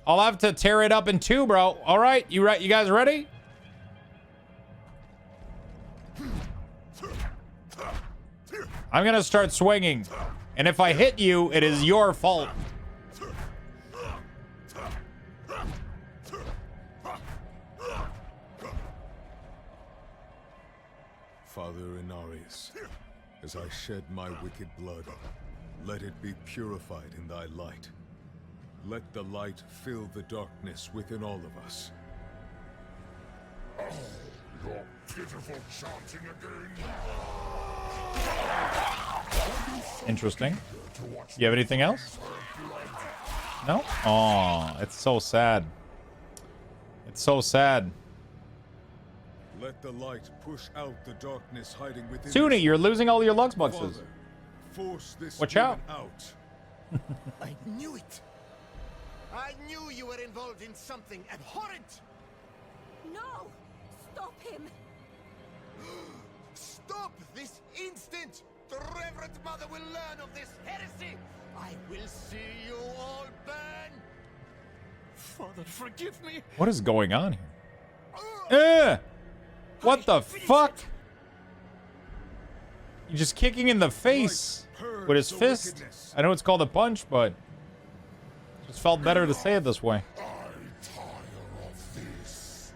I'll have to tear it up in two, bro. All right, you guys ready? I'm gonna start swinging, and if I hit you, it is your fault. Father Inarius, as I shed my wicked blood, let it be purified in thy light. Let the light fill the darkness within all of us. Oh, your pitiful chanting again. Interesting. You have anything else? No? Oh, it's so sad. It's so sad. Let the light push out the darkness hiding within. Suni, you're losing all your Lux boxes. Force this Watch out. I knew it. I knew you were involved in something abhorrent. No! Stop him! Stop this instant! The Reverend Mother will learn of this heresy. I will see you all burn. Father, forgive me. What is going on here? What the fuck? You're just kicking in the face with his fist. I know it's called a punch, but just felt better to say it this way. I tire of this.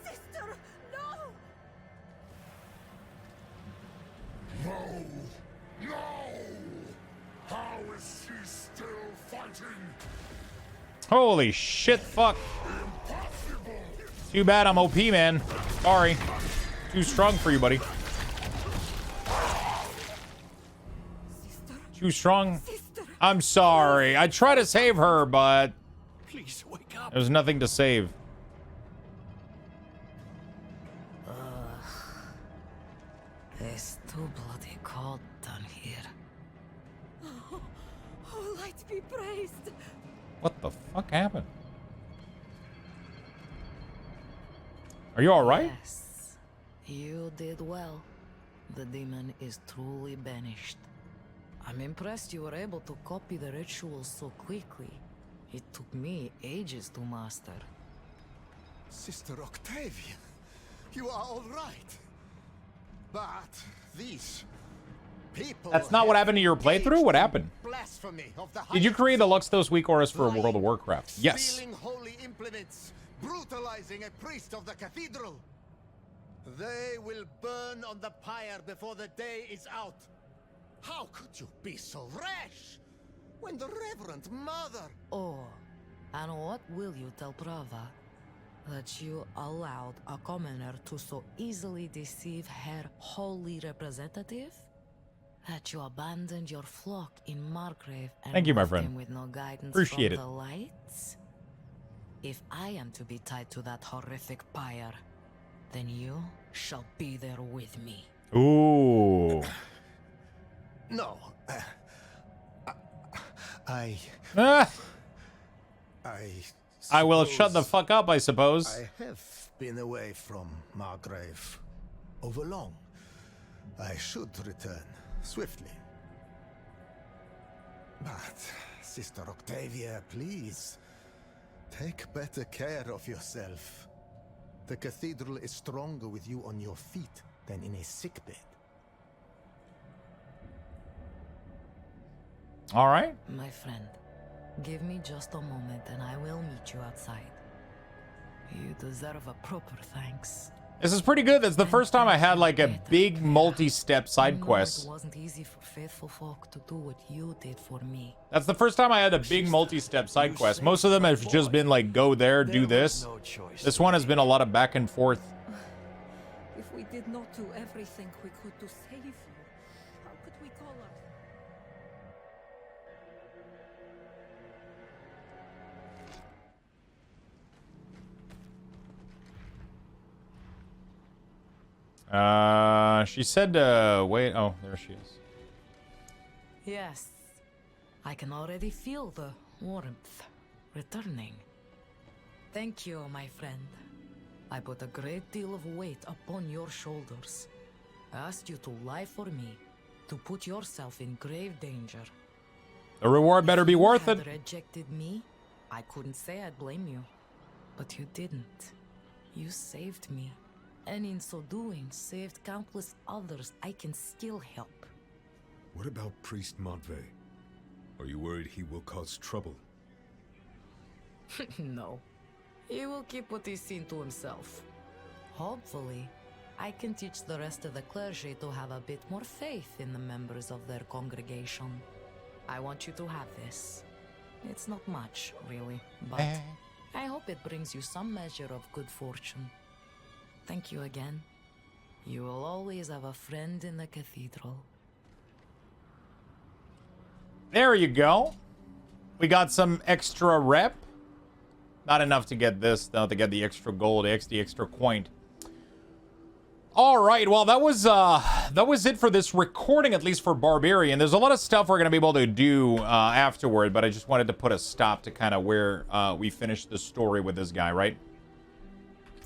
Sister, no! No! No! How is she still fighting? Holy shit, fuck. Too bad I'm OP, man. Sorry. Too strong for you, buddy. Too strong? I'm sorry. I try to save her, but Please wake up. there's nothing to save. It's too bloody cold down here. Oh, light be praised! What the fuck happened? Are you alright? Yes, you did well. The demon is truly banished. I'm impressed you were able to copy the rituals so quickly. It took me ages to master. Sister Octavia, you are all right. But these people... That's not what happened to your playthrough? What happened? Blasphemy of the Did you create the Luxthos weak auras for Lying, World of Warcraft? Yes. Stealing holy implements, brutalizing a priest of the cathedral. They will burn on the pyre before the day is out. How could you be so rash when the Reverend Mother... Oh, and what will you tell Prava? That you allowed a commoner to so easily deceive her holy representative? That you abandoned your flock in Margrave and Thank you, my left friend. them with no guidance Appreciate from it. the lights? If I am to be tied to that horrific pyre, then you shall be there with me. Ooh. No. I Ah, I will shut the suppose fuck up, I suppose. I have been away from Margrave overlong. I should return swiftly. But, Sister Octavia, please, take better care of yourself. The cathedral is stronger with you on your feet than in a sickbed. All right. My friend, give me just a moment and I will meet you outside. You deserve a proper thanks. This is pretty good. That's the first time I had like a big multi-step side I know quest. It wasn't easy for faithful folk to do what you did for me. That's the first time I had a big multi-step side quest. Most of them have just been like, go there, do this. This one has been a lot of back and forth. If we did not do everything we could to save you, how could we call our... She said, wait. Oh, there she is. Yes, I can already feel the warmth returning. Thank you, my friend. I put a great deal of weight upon your shoulders. I asked you to lie for me, to put yourself in grave danger. The reward better be worth If it. you had rejected me, I couldn't say I'd blame you. But you didn't. You saved me. And in so doing, saved countless others I can still help. What about Priest Matvey? Are you worried he will cause trouble? No. He will keep what he's seen to himself. Hopefully, I can teach the rest of the clergy to have a bit more faith in the members of their congregation. I want you to have this. It's not much, really, but I hope it brings you some measure of good fortune. Thank you again. You will always have a friend in the cathedral. There you go. We got some extra rep. Not enough to get this, though, to get the extra gold, the extra coin. All right, well, that was it for this recording, at least for Barbarian. There's a lot of stuff we're going to be able to do afterward, but I just wanted to put a stop to kind of where we finished the story with this guy, right?